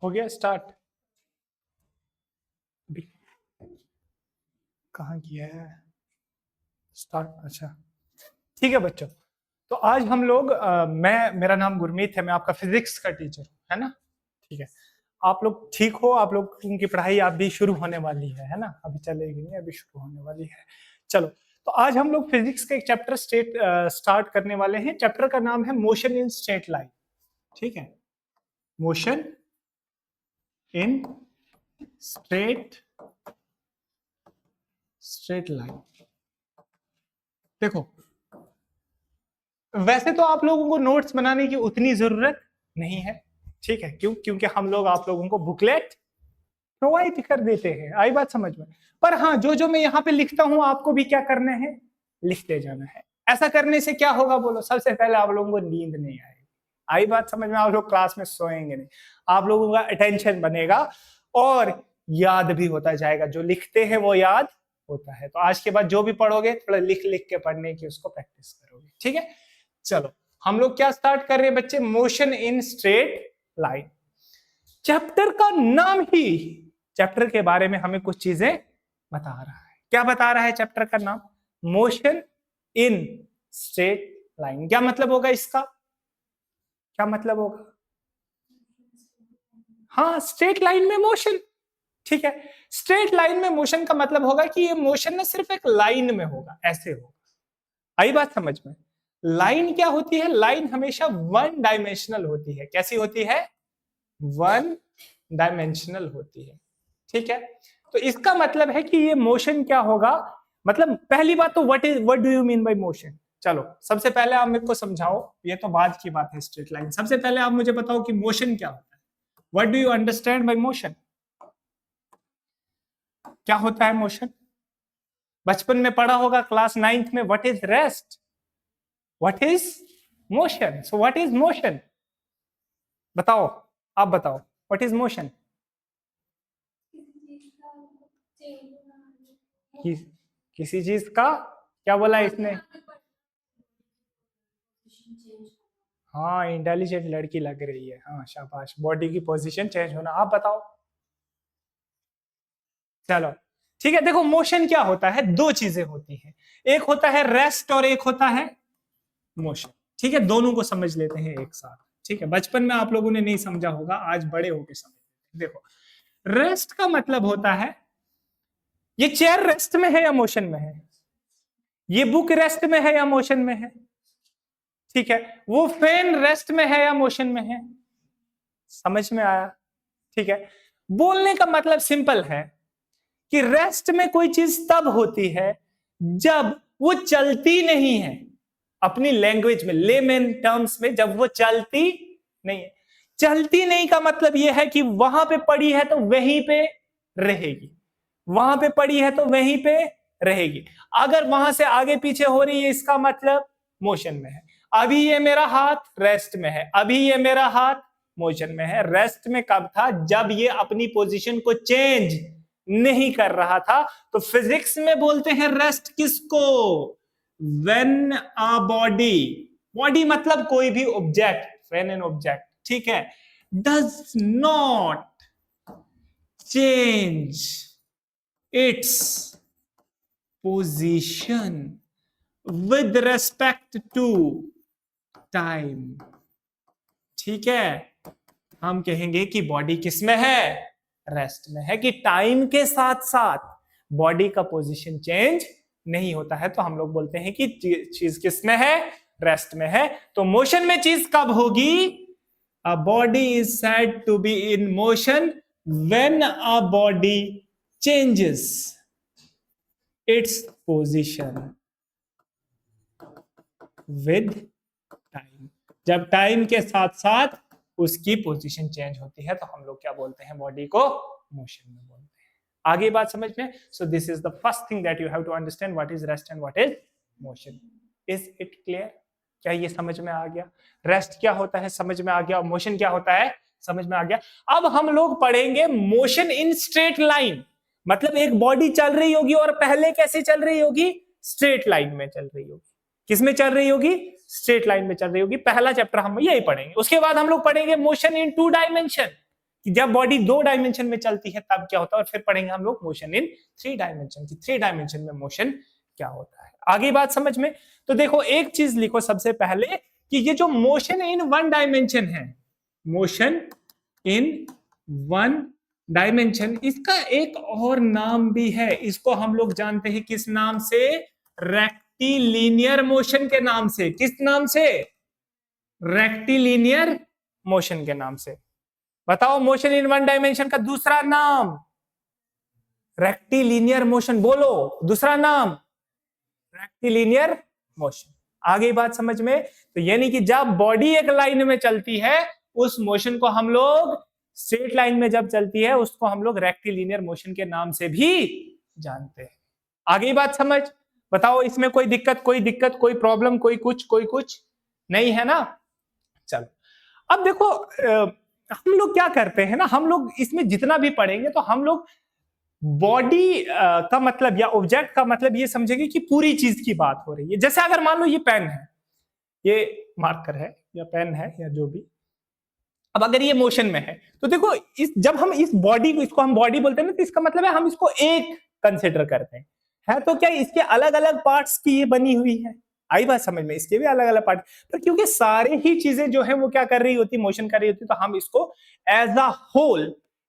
हो गया स्टार्ट? कहाँ किया है स्टार्ट? अच्छा ठीक है बच्चों, तो आज हम लोग मेरा नाम गुरमीत है, मैं आपका फिजिक्स का टीचर हूँ, है ना? ठीक है, आप लोग ठीक हो? आप लोग की पढ़ाई आप भी शुरू होने वाली है ना? अभी चलेगी नहीं, अभी शुरू होने वाली है। चलो, तो आज हम लोग फिजिक्स का एक चैप्टर स्टार्ट करने वाले हैं। चैप्टर का नाम है मोशन इन स्ट्रेट लाइन। ठीक है, मोशन इन स्ट्रेट लाइन। देखो, वैसे तो आप लोगों को नोट्स बनाने की उतनी जरूरत नहीं है, ठीक है? क्यों? क्योंकि हम लोग आप लोगों को बुकलेट प्रोवाइड कर देते हैं। आई बात समझ में? पर हाँ, जो जो मैं यहाँ पे लिखता हूँ आपको भी क्या करना है? लिखते जाना है। ऐसा करने से क्या होगा बोलो? सबसे पहले आप लोगों को नींद नहीं आएगी। आई बात समझ में? आप लोग क्लास में सोएंगे नहीं, आप लोगों का अटेंशन बनेगा और याद भी होता जाएगा। जो लिखते हैं वो याद होता है। तो आज के बाद जो भी पढ़ोगे थोड़ा लिख लिख के पढ़ने की उसको प्रैक्टिस करोगे, ठीक है? चलो, हम लोग क्या स्टार्ट कर रहे हैं बच्चे? Motion in straight line. Chapter का नाम ही चैप्टर के बारे में हमें कुछ चीजें बता रहा है। क्या बता रहा है चैप्टर का नाम? Motion in straight line. क्या मतलब होगा इसका? क्या मतलब होगा? हाँ, स्ट्रेट लाइन में मोशन। ठीक है, स्ट्रेट लाइन में मोशन का मतलब होगा कि ये मोशन ना सिर्फ एक लाइन में होगा, ऐसे होगा। आई बात समझ में? लाइन क्या होती है? लाइन हमेशा वन डायमेंशनल होती है। कैसी होती है? वन डायमेंशनल होती है। ठीक है, तो इसका मतलब है कि ये मोशन क्या होगा? मतलब पहली बात तो what do you mean bye motion? चलो, सबसे पहले आप मेरे को समझाओ, ये तो बाद की बात है स्ट्रेट लाइन। सबसे पहले आप मुझे बताओ कि मोशन क्या होता है। What do you understand by motion? क्या होता है मोशन? बचपन में पढ़ा होगा क्लास 9th में, what is rest, what is motion. So what is motion? बताओ, आप बताओ, व्हाट इज मोशन? किसी चीज का क्या बोला इसने? हाँ, इंटेलिजेंट लड़की लग रही है। हाँ शाबाश, बॉडी की पोजीशन चेंज होना। आप बताओ। चलो ठीक है, देखो मोशन क्या होता है? दो चीजें होती हैं, एक होता है रेस्ट और एक होता है मोशन। ठीक है, दोनों को समझ लेते हैं एक साथ। ठीक है, बचपन में आप लोगों ने नहीं समझा होगा, आज बड़े होके समझ। देखो, रेस्ट का मतलब होता है, ये चेयर रेस्ट में है या मोशन में है? ये बुक रेस्ट में है या मोशन में है? ठीक है, वो फैन रेस्ट में है या मोशन में है? समझ में आया? ठीक है, बोलने का मतलब सिंपल है कि रेस्ट में कोई चीज तब होती है जब वो चलती नहीं है। अपनी लैंग्वेज में, लेमैन टर्म्स में, जब वो चलती नहीं है। चलती नहीं का मतलब यह है कि वहां पे पड़ी है तो वहीं पे रहेगी, वहां पे पड़ी है तो वहीं पे रहेगी। अगर वहां से आगे पीछे हो रही है, इसका मतलब मोशन में है। अभी ये मेरा हाथ रेस्ट में है, अभी ये मेरा हाथ मोशन में है। रेस्ट में कब था? जब ये अपनी पोजीशन को चेंज नहीं कर रहा था। तो फिजिक्स में बोलते हैं रेस्ट किसको? व्हेन अ बॉडी, बॉडी मतलब कोई भी ऑब्जेक्ट, व्हेन एन ऑब्जेक्ट, ठीक है, does not change its position with respect to time. ठीक है, हम कहेंगे कि बॉडी किस में है? रेस्ट में है। कि टाइम के साथ साथ बॉडी का पोजीशन चेंज नहीं होता है, तो हम लोग बोलते हैं कि चीज किस में है? रेस्ट में है। तो मोशन में चीज कब होगी? A body is said to be in motion when a body changes its position with time. जब टाइम के साथ साथ उसकी पोजीशन चेंज होती है तो हम लोग क्या बोलते हैं? बॉडी को मोशन में बोलते हैं। आगे बात समझ में? So this is the first thing that you have to understand, what is rest and what is motion. Is it clear? क्या ये समझ में आ गया? रेस्ट क्या होता है समझ में आ गया, और मोशन क्या होता है समझ में आ गया। अब हम लोग पढ़ेंगे मोशन इन स्ट्रेट लाइन। मतलब एक बॉडी चल रही होगी और पहले कैसे चल रही होगी? स्ट्रेट लाइन में चल रही होगी। किस में चल रही होगी? स्ट्रेट लाइन में चल रही होगी। पहला चैप्टर हम यही पढ़ेंगे। उसके बाद हम लोग पढ़ेंगे मोशन इन टू डायमेंशन, जब बॉडी 2 डायमेंशन में चलती है तब क्या होता है, और फिर पढ़ेंगे हम लोग मोशन इन 3 डायमेंशन की 3 डायमेंशन में मोशन क्या होता है। आगे बात समझ में। तो देखो एक चीज लिखो सबसे पहले कि ये जो मोशन इन 1 डायमेंशन है, मोशन इन 1 डायमेंशन, इसका एक और नाम भी है। इसको हम लोग जानते हैं किस नाम से? रेक्टिलिनियर मोशन के नाम से। किस नाम से? रेक्टिलिनियर मोशन के नाम से। बताओ मोशन इन 1 डायमेंशन का दूसरा नाम? Rectilinear motion. बोलो दूसरा नाम, रेक्टिलिनियर मोशन। आगे बात समझ में। तो यानी कि जब बॉडी एक लाइन में चलती है उस मोशन को हम लोग, स्ट्रेट लाइन में जब चलती है उसको हम लोग रेक्टिलिनियर मोशन के नाम से भी जानते हैं। आगे बात समझ। बताओ इसमें कोई दिक्कत, कोई प्रॉब्लम, कोई कुछ नहीं है ना? चलो अब देखो हम लोग क्या करते हैं ना, हम लोग इसमें जितना भी पढ़ेंगे तो हम लोग बॉडी का मतलब या ऑब्जेक्ट का मतलब ये समझेंगे कि पूरी चीज की बात हो रही है। जैसे अगर मान लो ये पेन है, ये मार्कर है या पेन है या जो भी, अब अगर ये मोशन में है तो देखो जब हम इस बॉडी को, इसको हम बॉडी बोलते हैं ना, तो इसका मतलब है हम इसको एक कंसिडर करते हैं। है तो क्या इसके अलग अलग पार्ट्स की ये बनी हुई है? आई बात समझ में। इसके भी अलग अलग पार्ट, पर क्योंकि सारे ही चीजें जो है वो क्या कर रही होती, मोशन कर रही होती, तो हम इसको as a whole,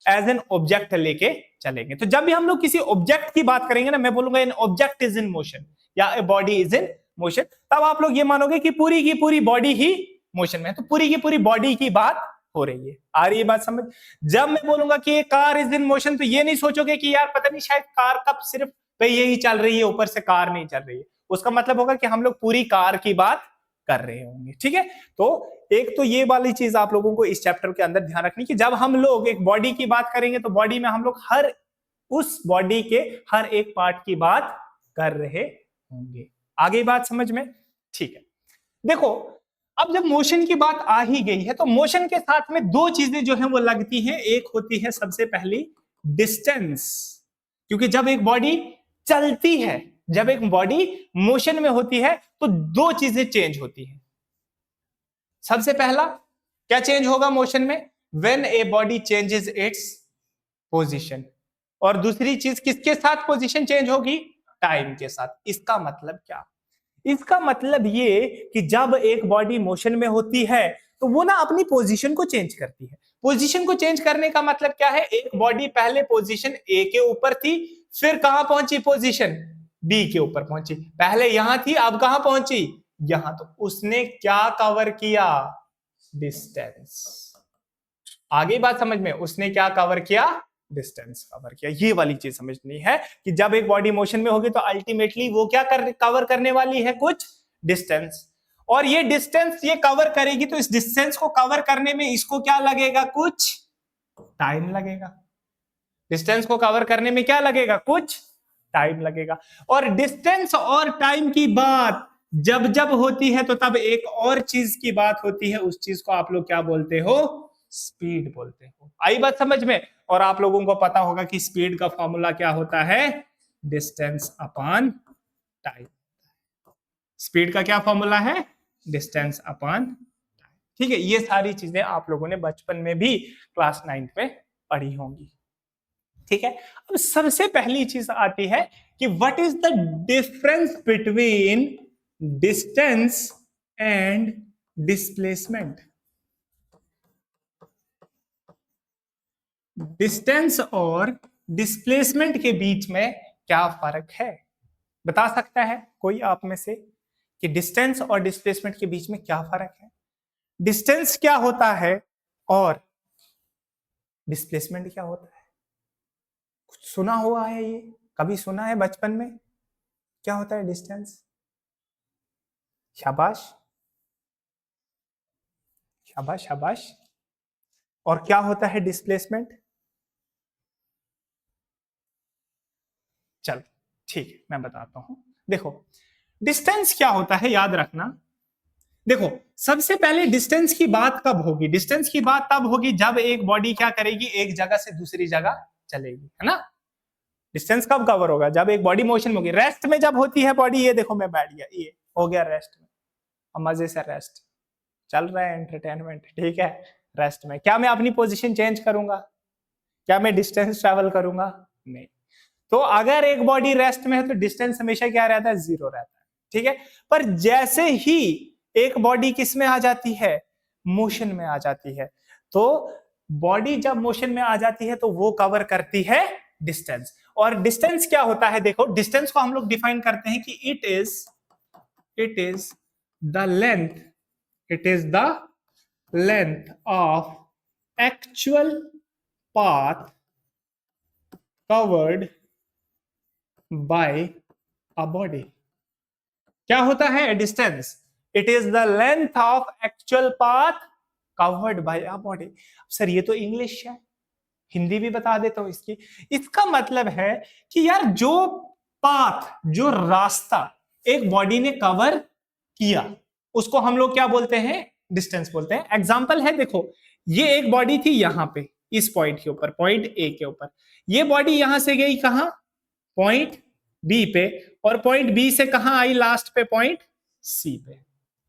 as an object लेके चलेंगे। तो जब भी हम लोग किसी ऑब्जेक्ट की बात करेंगे ना, मैं बोलूंगा an object is in motion या a body is in motion, तब आप लोग ये मानोगे कि पूरी की पूरी बॉडी ही मोशन में है। तो पूरी की पूरी बॉडी की बात हो रही है। आ रही है बात समझ? जब मैं बोलूंगा कि ये कार इज इन मोशन, तो ये नहीं सोचोगे कि यार पता नहीं शायद कार कब सिर्फ पे यही चल रही है, ऊपर से कार नहीं चल रही है। उसका मतलब होगा कि हम लोग पूरी कार की बात कर रहे होंगे। ठीक है, तो एक तो ये वाली चीज आप लोगों को इस चैप्टर के अंदर ध्यान रखनी कि जब हम लोग एक बॉडी की बात करेंगे तो बॉडी में हम लोग हर उस बॉडी के हर एक पार्ट की बात कर रहे होंगे। आगे बात समझ में? ठीक है, देखो अब जब मोशन की बात आ ही गई है तो मोशन के साथ में 2 चीजें जो है वो लगती हैं। एक होती है सबसे पहली डिस्टेंस, क्योंकि जब एक बॉडी चलती है, जब एक बॉडी मोशन में होती है तो 2 चीजें चेंज होती हैं। सबसे पहला क्या चेंज होगा मोशन में? When a body changes its position. और दूसरी चीज किसके साथ पोजीशन चेंज होगी? टाइम के साथ। इसका मतलब क्या? इसका मतलब ये कि जब एक बॉडी मोशन में होती है तो वो ना अपनी पोजीशन को चेंज करती है। पोजीशन को चेंज करने का मतलब क्या है? एक बॉडी पहले पोजीशन ए के ऊपर थी, फिर कहां पहुंची? पोजीशन बी के ऊपर पहुंची। पहले यहां थी, अब कहां पहुंची? यहां। तो उसने क्या कवर किया? डिस्टेंस। आगे बात समझ में। उसने क्या कवर किया? डिस्टेंस कवर किया। ये वाली चीज समझनी है कि जब एक बॉडी मोशन में होगी तो अल्टीमेटली वो क्या कवर करने वाली है? कुछ डिस्टेंस। और ये डिस्टेंस ये कवर करेगी तो इस डिस्टेंस को कवर करने में इसको क्या लगेगा? कुछ टाइम लगेगा। डिस्टेंस को कवर करने में क्या लगेगा? कुछ टाइम लगेगा। और डिस्टेंस और टाइम की बात जब जब होती है तो तब एक और चीज की बात होती है। उस चीज को आप लोग क्या बोलते हो? स्पीड बोलते हो। आई बात समझ में? और आप लोगों को पता होगा कि स्पीड का फॉर्मूला क्या होता है? Distance upon time. स्पीड का क्या फॉर्मूला है? Distance upon time. ठीक है, ये सारी चीजें आप लोगों ने बचपन में भी क्लास 9th में पढ़ी होंगी। ठीक है, अब सबसे पहली चीज आती है कि what is the difference between distance and displacement. Distance और डिस्प्लेसमेंट के बीच में क्या फर्क है? बता सकता है कोई आप में से कि डिस्टेंस और डिस्प्लेसमेंट के बीच में क्या फर्क है? डिस्टेंस क्या होता है और डिस्प्लेसमेंट क्या होता है? कुछ सुना हुआ है? ये कभी सुना है बचपन में? क्या होता है डिस्टेंस? शाबाश शाबाश शाबाश। और क्या होता है डिस्प्लेसमेंट? चलो ठीक है, मैं बताता हूं। देखो डिस्टेंस क्या होता है, याद रखना। देखो सबसे पहले डिस्टेंस की बात कब होगी? डिस्टेंस की बात तब होगी जब एक बॉडी क्या करेगी? एक जगह से दूसरी जगह चलेगी, है ना? डिस्टेंस कब कवर होगा? जब एक बॉडी मोशन में होगी। रेस्ट में जब होती है बॉडी, ये देखो मैं बैठ गया, ये हो गया रेस्ट में, अब मजे से रेस्ट। चल रहा है एंटरटेनमेंट, ठीक है। रेस्ट में क्या मैं अपनी पोजीशन चेंज करूंगा? क्या मैं डिस्टेंस ट्रेवल करूंगा? नहीं। तो अगर एक बॉडी रेस्ट में है तो डिस्टेंस हमेशा क्या रहता है? 0 रहता है, ठीक है। पर जैसे ही एक बॉडी किस में आ जाती है? मोशन में आ जाती है। तो बॉडी जब मोशन में आ जाती है तो वो कवर करती है डिस्टेंस। और डिस्टेंस क्या होता है? देखो, डिस्टेंस को हम लोग डिफाइन करते हैं कि it is the length of actual path covered by a body. क्या होता है distance? It is the length of actual path covered by a body. Sir ये तो इंग्लिश है, हिंदी भी बता देता हूं इसकी। इसका मतलब है कि यार जो पाथ, जो रास्ता एक बॉडी ने कवर किया उसको हम लोग क्या बोलते हैं? डिस्टेंस बोलते हैं। एग्जांपल है, देखो ये एक बॉडी थी यहां पे इस पॉइंट के ऊपर, पॉइंट ए के ऊपर। ये बॉडी यहां से गई कहां? पॉइंट बी पे, और पॉइंट बी से कहां आई? लास्ट पे पॉइंट सी पे।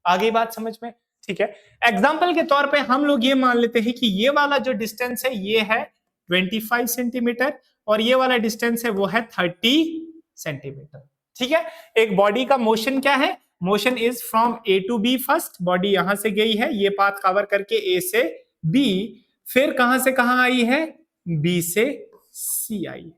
आगे बात समझ में? ठीक है। एग्जाम्पल के तौर पे हम लोग ये मान लेते हैं कि ये वाला जो डिस्टेंस है ये है 25 सेंटीमीटर और ये वाला डिस्टेंस है वो है 30 सेंटीमीटर, ठीक है। एक बॉडी का मोशन क्या है? Motion is from A to B. First body यहां से गई है, ये पाथ कवर करके ए से बी, फिर कहां से कहां आई है? बी से सी आई है,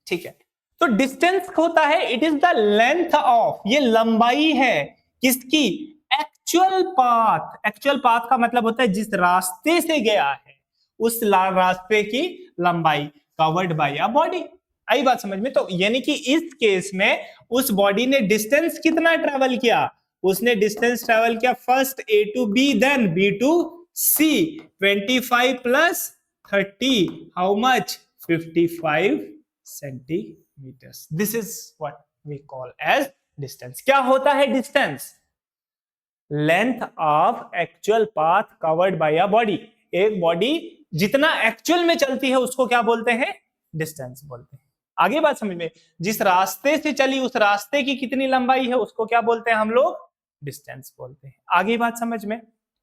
ठीक है। तो डिस्टेंस होता है, it is the length of, ये लंबाई है किसकी? Actual path. एक्चुअल पाथ का मतलब होता है जिस रास्ते से गया है उस रास्ते की लंबाई, कवर्ड बाय अ बॉडी। आई बात समझ में? तो यानी कि इस केस में उस बॉडी ने डिस्टेंस कितना ट्रेवल किया? उसने डिस्टेंस ट्रेवल किया first A to B, then B to C. 25 plus 30, how much? 55 centimetres. This is what we call as distance. क्या होता है distance? Length of actual path covered by a body. एक body जितना actual में चलती है उसको क्या बोलते हैं? डिस्टेंस बोलते हैं। आगे बात समझ में? जिस रास्ते से चली उस रास्ते की कितनी लंबाई है उसको क्या बोलते हैं हम लोग? डिस्टेंस बोलते हैं। आगे बात समझ में?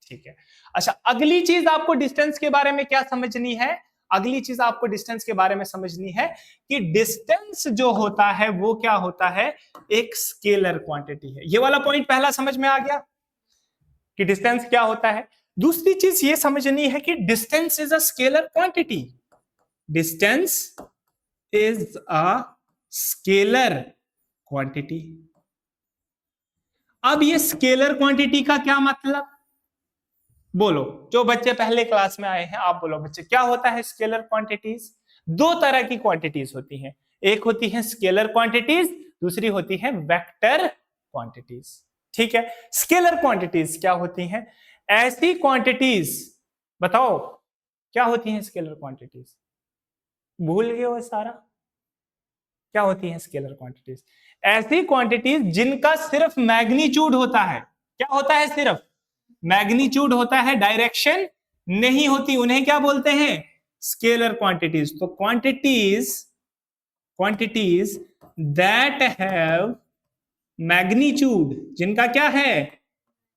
ठीक है। अच्छा, अगली चीज आपको डिस्टेंस के बारे में क्या समझनी है? अगली चीज आपको डिस्टेंस के बारे में समझनी है कि डिस्टेंस जो होता है वो क्या होता है? एक स्केलर क्वांटिटी है। ये वाला पॉइंट पहला समझ में आ गया कि डिस्टेंस क्या होता है। दूसरी चीज ये समझनी है कि distance is a scalar quantity. Distance is a scalar quantity. अब ये स्केलर क्वांटिटी का क्या मतलब? बोलो, जो बच्चे पहले क्लास में आए हैं आप बोलो बच्चे, क्या होता है स्केलर क्वांटिटीज? दो तरह की क्वांटिटीज होती हैं, एक होती है स्केलर क्वांटिटीज, दूसरी होती है वेक्टर क्वांटिटीज, ठीक है। स्केलर क्वांटिटीज क्या होती हैं? ऐसी क्वांटिटीज, बताओ क्या होती हैं स्केलर क्वांटिटीज? भूल गए हो सारा? क्या होती हैं स्केलर क्वांटिटीज? ऐसी क्वांटिटीज जिनका सिर्फ मैग्नीट्यूड होता है। क्या होता है? सिर्फ मैग्नीट्यूड होता है, डायरेक्शन नहीं होती, उन्हें क्या बोलते हैं? Scalar quantities. तो क्वांटिटीज दैट हैव मैग्नीट्यूड, जिनका क्या है?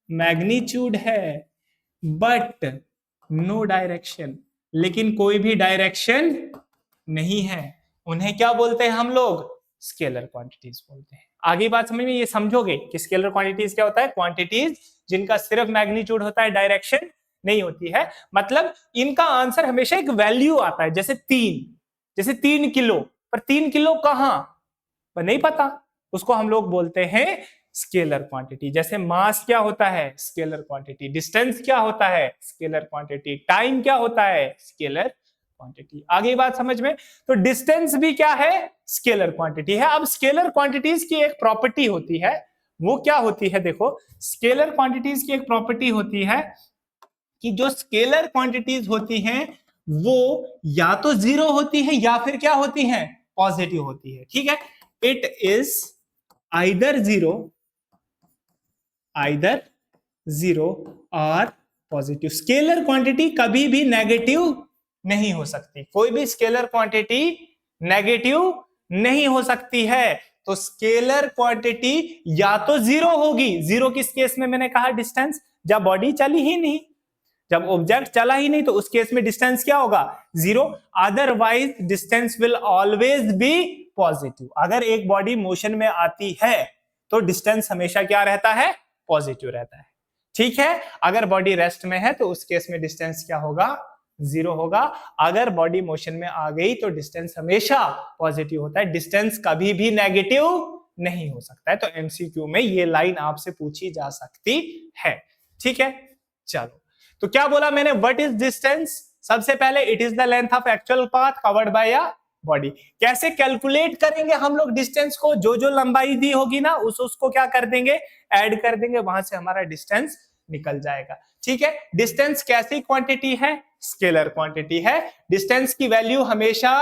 मैग्नीट्यूड है, बट नो डायरेक्शन, लेकिन कोई भी डायरेक्शन नहीं है, उन्हें क्या बोलते हैं हम लोग? स्केलर क्वांटिटीज बोलते हैं। आगे बात समझ में? ये समझोगे कि स्केलर क्वांटिटीज क्या होता है? क्वांटिटीज जिनका सिर्फ मैग्नीट्यूड होता है, डायरेक्शन नहीं होती है। मतलब इनका आंसर हमेशा एक वैल्यू आता है, जैसे 3 किलो, पर 3 किलो कहां पर नहीं पता, उसको हम लोग बोलते हैं स्केलर क्वांटिटी। जैसे मास क्या होता है? Scalar quantity. डिस्टेंस क्या होता है? Scalar quantity. टाइम क्या होता है? Scalar quantity. आगे बात समझ में? तो डिस्टेंस भी क्या है? स्केलर क्वांटिटी है। अब स्केलर क्वांटिटीज की एक प्रॉपर्टी होती है, वो क्या होती है? देखो, स्केलर क्वांटिटीज की एक प्रॉपर्टी होती है कि जो स्केलर क्वांटिटीज होती हैं वो या तो 0 होती है या फिर क्या होती हैं? पॉजिटिव होती है, ठीक है। इट इज आइदर जीरो और पॉजिटिव। स्केलर क्वांटिटी कभी भी नेगेटिव नहीं हो सकती, कोई भी स्केलर क्वांटिटी नेगेटिव नहीं हो सकती है। तो स्केलर क्वांटिटी या तो 0 होगी, 0 किस केस में मैंने कहा? डिस्टेंस। जब बॉडी चली ही नहीं, जब ऑब्जेक्ट चला ही नहीं, तो उस केस में डिस्टेंस क्या होगा, 0। Otherwise distance will always be positive. अगर एक बॉडी मोशन में आती है तो डिस्टेंस हमेशा क्या रहता है, पॉजिटिव रहता है। ठीक है, अगर बॉडी रेस्ट में है तो उस केस में डिस्टेंस क्या होगा, 0 होगा। अगर बॉडी मोशन में आ गई तो डिस्टेंस हमेशा पॉजिटिव होता है, डिस्टेंस कभी भी नेगेटिव नहीं हो सकता है। तो एमसीक्यू में ये लाइन आपसे पूछी जा सकती है। ठीक है, चलो, तो क्या बोला मैंने, व्हाट इज डिस्टेंस? सबसे पहले it is the length of actual path covered by a body. कैसे कैलकुलेट करेंगे हम लोग डिस्टेंस को, जो जो लंबाई दी होगी ना उसको क्या कर देंगे, ऐड कर देंगे, वहां से हमारा डिस्टेंस निकल जाएगा। ठीक है, डिस्टेंस कैसी क्वांटिटी है, स्केलर क्वांटिटी है। डिस्टेंस की वैल्यू हमेशा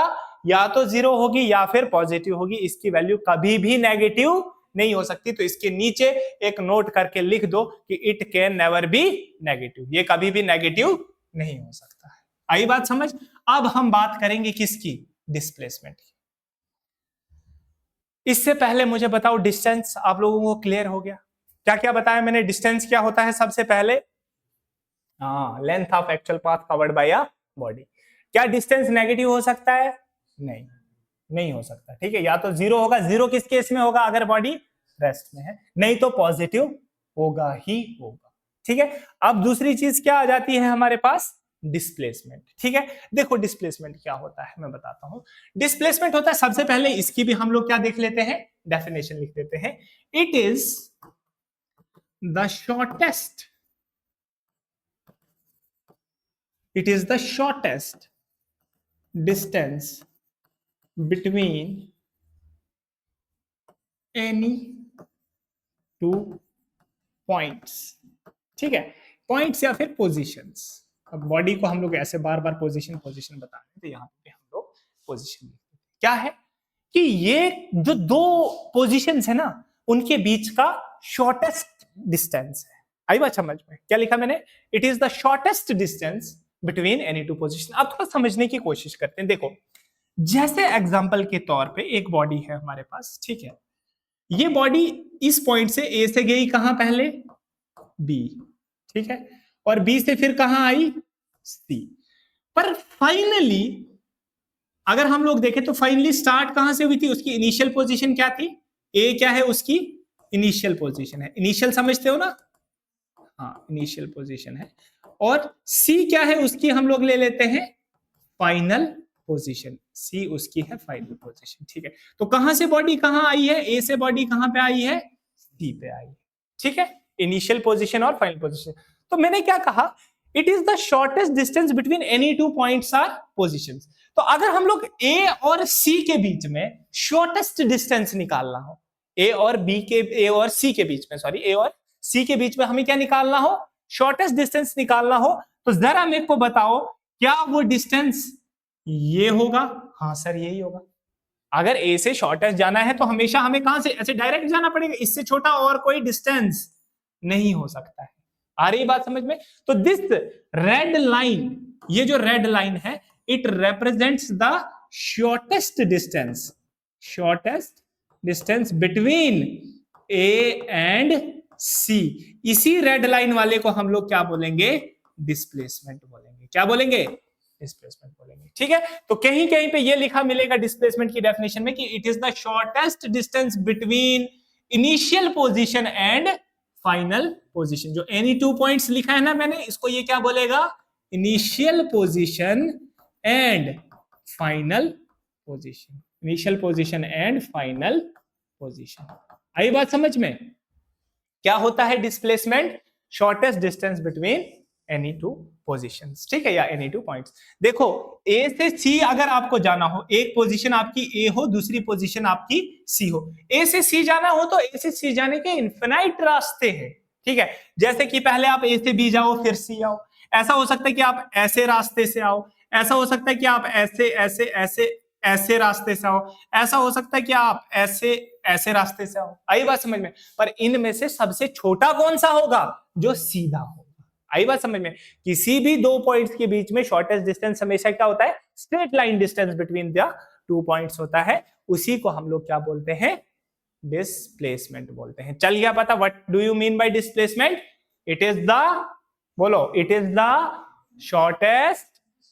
या तो 0 होगी या फिर पॉजिटिव होगी, इसकी वैल्यू कभी भी नेगेटिव नहीं हो सकती। तो इसके नीचे एक नोट करके लिख दो कि it can never be negative, ये कभी भी नेगेटिव नहीं हो सकता है। आई बात समझ? अब हम बात करेंगे किसकी, डिस्प्लेसमेंट की। इससे पहले मुझे बताओ, डिस्टेंस आप लोगों को क्लियर हो गया? क्या क्या बताया मैंने, डिस्टेंस क्या होता है सबसे पहले, length of actual path covered by a body. क्या डिस्टेंस नेगेटिव हो सकता है? नहीं, नहीं हो सकता। ठीक है, या तो 0 होगा, 0 किस केस में होगा, अगर बॉडी रेस्ट में है, नहीं तो पॉजिटिव होगा ही होगा। ठीक है, अब दूसरी चीज क्या आ जाती है हमारे पास, डिस्प्लेसमेंट। ठीक है, देखो डिस्प्लेसमेंट क्या होता है मैं बताता हूं। डिस्प्लेसमेंट होता है, सबसे पहले इसकी भी हम लोग क्या देख लेते हैं, डेफिनेशन लिख देते हैं। It is the shortest, it is the shortest distance between any two points। ठीक है, पॉइंट्स या फिर पोजीशंस। अब बॉडी को हम लोग ऐसे बार बार पोजीशन पोजीशन बता रहे हैं, तो यहां पे हम लोग पोजीशन क्या है कि ये जो दो पोजीशंस है ना उनके बीच का शॉर्टेस्ट डिस्टेंस है। आई बात समझ में? क्या लिखा मैंने, it is the shortest distance between any to position. अब थोड़ा समझने की कोशिश करते हैं। देखो, जैसे एग्जांपल के तौर पे एक बॉडी है हमारे पास, ठीक है, ये बॉडी इस पॉइंट से ए से गई कहां, पहले बी, ठीक है, और बी से फिर कहां आई, सी। पर फाइनली अगर हम लोग देखें तो फाइनली स्टार्ट कहां से हुई थी, उसकी इनिशियल पोजीशन क्या थी, ए क्या है, उसकी इनिशियल पोजीशन है। इनिशियल समझते हो ना, हाँ इनिशियल पोजीशन है। और सी क्या है, उसकी हम लोग ले लेते हैं फाइनल पोजीशन। सी उसकी है फाइनल पोजीशन। ठीक है, तो कहां से बॉडी कहां आई है, ए से बॉडी कहां पे आई है, सी पे आई है। ठीक है, इनिशियल पोजीशन और फाइनल पोजीशन। तो मैंने क्या कहा, it is the shortest distance between any two points or positions. तो अगर हम लोग ए और सी के बीच में शॉर्टेस्ट डिस्टेंस निकालना हो, ए और बी के, ए और सी के बीच में, सॉरी ए और सी के बीच में हमें क्या निकालना हो, शॉर्टेस्ट डिस्टेंस निकालना हो, तो जरा मेरे को बताओ क्या वो डिस्टेंस ये होगा? हाँ सर यही होगा। अगर ए से शॉर्टेस्ट जाना है तो हमेशा हमें कहां से, ऐसे डायरेक्ट जाना पड़ेगा, इससे छोटा और कोई डिस्टेंस नहीं हो सकता है। आ रही बात समझ में? तो दिस रेड लाइन, ये जो रेड लाइन है, it represents the shortest distance, shortest distance between A and C. इसी रेड लाइन वाले को हम लोग क्या बोलेंगे, डिस्प्लेसमेंट बोलेंगे। क्या बोलेंगे, डिस्प्लेसमेंट बोलेंगे। ठीक है, तो कहीं कहीं पे ये लिखा मिलेगा डिस्प्लेसमेंट की डेफिनेशन में कि it is the shortest distance between initial position and final position. जो एनी टू पॉइंट्स लिखा है ना मैंने, इसको ये क्या बोलेगा, initial position and final position. Initial position and final position. आई बात समझ में? क्या होता है displacement, shortest distance between any two positions. ठीक है, या एनी टू पॉइंट्स। देखो ए से सी अगर आपको जाना हो, एक पोजीशन आपकी ए हो, दूसरी पोजीशन आपकी सी हो, ए से सी जाना हो तो ए से सी जाने के इनफिनाइट रास्ते हैं। ठीक है, जैसे कि पहले आप ए से बी जाओ फिर सी आओ, ऐसा हो सकता है कि आप ऐसे रास्ते से आओ, ऐसा हो सकता है कि आप ऐसे ऐसे ऐसे ऐसे रास्ते से आओ, ऐसा हो सकता है कि आप ऐसे ऐसे रास्ते से आओ। आई बात समझ में? पर इनमें से सबसे छोटा कौन सा होगा, जो सीधा होगा। आई बात समझ में? किसी भी दो पॉइंट्स के बीच में शॉर्टेस्ट डिस्टेंस हमेशा क्या होता है, straight line distance between the two points होता है। उसी को हम लोग क्या बोलते हैं, डिस्प्लेसमेंट बोलते हैं। चल गया पता, what do you mean by displacement? It is the, बोलो, it is the shortest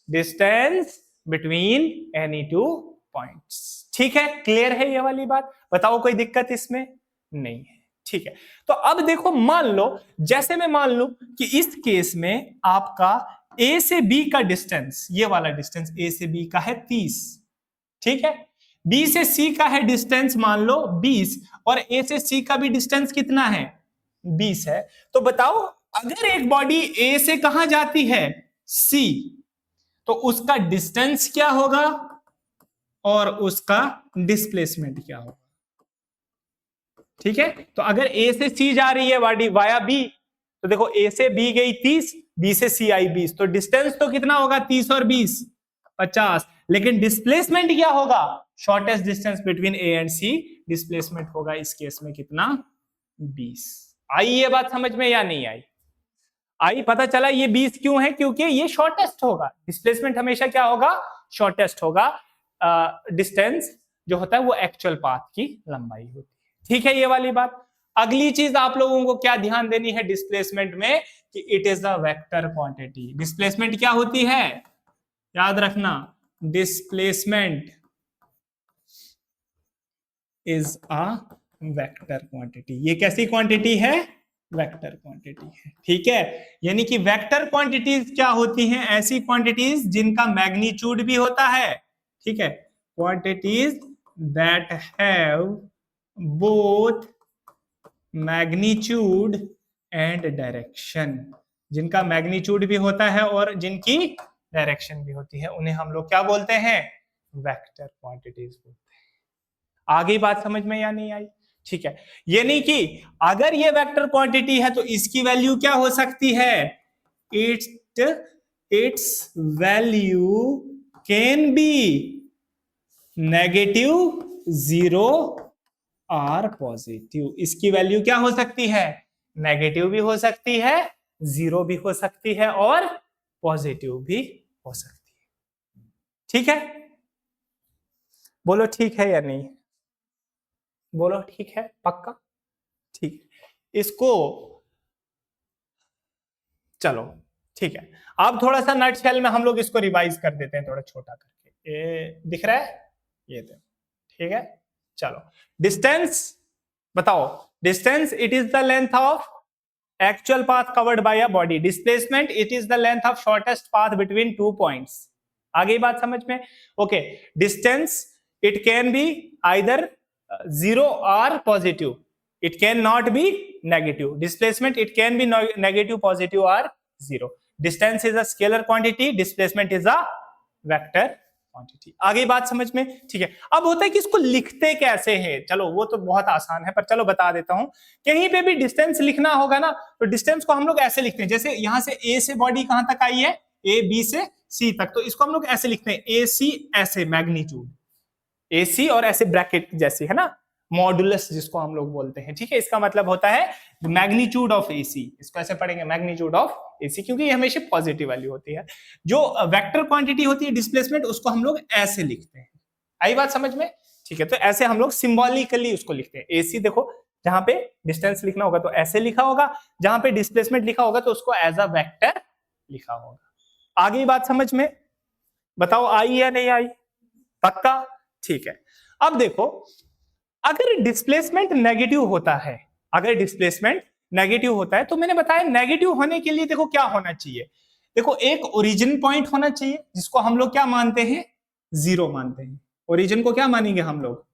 distance between any two points. ठीक है, क्लियर है ये वाली बात? बताओ कोई दिक्कत इसमें नहीं है। ठीक है, तो अब देखो, मान लो, जैसे मैं मान लूं कि इस केस में आपका ए से बी का डिस्टेंस, ये वाला डिस्टेंस ए से बी का है 30, ठीक है, बी से सी का है डिस्टेंस मान लो 20, और ए से सी का भी डिस्टेंस कितना है, 20 है। तो बताओ, अगर एक बॉडी ए से कहां जाती है, सी, तो उसका डिस्टेंस क्या होगा और उसका डिस्प्लेसमेंट क्या होगा? ठीक है, तो अगर ए से सी जा रही है बॉडी वाया बी, तो देखो ए से बी गई 30, बी से सी आई 20, तो डिस्टेंस तो कितना होगा, 30 और 20, 50। लेकिन डिस्प्लेसमेंट क्या होगा, shortest distance between A and C, displacement होगा इस केस में कितना, 20। आई ये बात समझ में या नहीं आई? आई, पता चला ये 20 क्यों है, क्योंकि ये शॉर्टेस्ट होगा। डिस्प्लेसमेंट हमेशा क्या होगा, शॉर्टेस्ट होगा। डिस्टेंस जो होता है वो एक्चुअल पाथ की लंबाई होती है। ठीक है, ये वाली बात। अगली चीज आप लोगों को क्या ध्यान देनी है डिस्प्लेसमेंट में, कि it is the vector quantity. Displacement क्या होती है, याद रखना, displacement is a vector quantity. ये कैसी क्वांटिटी है, वेक्टर क्वांटिटी है। ठीक है, यानी कि वेक्टर क्वांटिटीज क्या होती हैं, ऐसी क्वांटिटीज जिनका मैग्नीट्यूड भी होता है। ठीक है, quantities that have both magnitude and direction, जिनका मैग्नीट्यूड भी होता है और जिनकी डायरेक्शन भी होती है, उन्हें हम लोग क्या बोलते हैं, वेक्टर क्वांटिटीज बोलते हैं। आगे बात समझ में या नहीं आई? ठीक है, यानी कि अगर ये वेक्टर क्वांटिटी है तो इसकी वैल्यू क्या हो सकती है, it's value can be negative, 0 और पॉजिटिव। इसकी वैल्यू क्या हो सकती है, नेगेटिव भी हो सकती है, 0 भी हो सकती है और पॉजिटिव भी हो सकती है। ठीक है, बोलो ठीक है या नहीं, बोलो ठीक है, पक्का? ठीक, इसको चलो ठीक है, अब थोड़ा सा नटशेल में हम लोग इसको रिवाइज कर देते हैं, थोड़ा छोटा करके। ये दिख रहा है, ये देखो, ठीक है। चलो, डिस्टेंस बताओ, distance it is the length of actual path covered by a body. Displacement it is the length of shortest path between two points. आगे बात समझ में? Okay, distance it can be either 0 or positive, it cannot be negative. Displacement it can be negative, positive or 0. Distance is a scalar quantity, displacement is a vector quantity. आगे बात समझ में? ठीक है, अब होता है कि इसको लिखते कैसे हैं, चलो वो तो बहुत आसान है, पर चलो बता देता हूं। कहीं पे भी डिस्टेंस लिखना होगा ना, तो डिस्टेंस को हम लोग ऐसे लिखते हैं, जैसे यहां से ए से बॉडी कहां तक आई है, ए बी से सी तक, तो इसको हम लोग ऐसे लिखते हैं, ए सी ऐसे मैग्नीट्यूड, एसी और ऐसे ब्रैकेट जैसे, है ना, मॉडुलस जिसको हम लोग बोलते हैं। ठीक है, इसका मतलब होता है मैग्नीट्यूड ऑफ एसी, इसको ऐसे पढ़ेंगे मैग्नीट्यूड ऑफ एसी, क्योंकि ये हमेशा पॉजिटिव वैल्यू होती है। जो वेक्टर क्वांटिटी होती है डिस्प्लेसमेंट, उसको हम लोग ऐसे लिखते हैं। आई बात समझ में? ठीक है, तो ऐसे हम लोग सिंबॉलिकली उसको लिखते हैं। एसी देखो, जहां पे डिस्टेंस लिखना होगा तो ऐसे लिखा होगा, जहां पे डिस्प्लेसमेंट लिखा होगा तो उसको एज अ वेक्टर लिखा होगा। आगे बात समझ में? बताओ आई या नहीं आई? पक्का? ठीक है, अब देखो, अगर डिस्प्लेसमेंट नेगेटिव होता है, अगर डिस्प्लेसमेंट नेगेटिव होता है, तो मैंने बताया नेगेटिव होने के लिए देखो क्या होना चाहिए, देखो एक ओरिजिन पॉइंट होना चाहिए, जिसको हम लोग क्या मानते हैं, 0 मानते हैं। ओरिजिन को क्या मानेंगे हम लोग,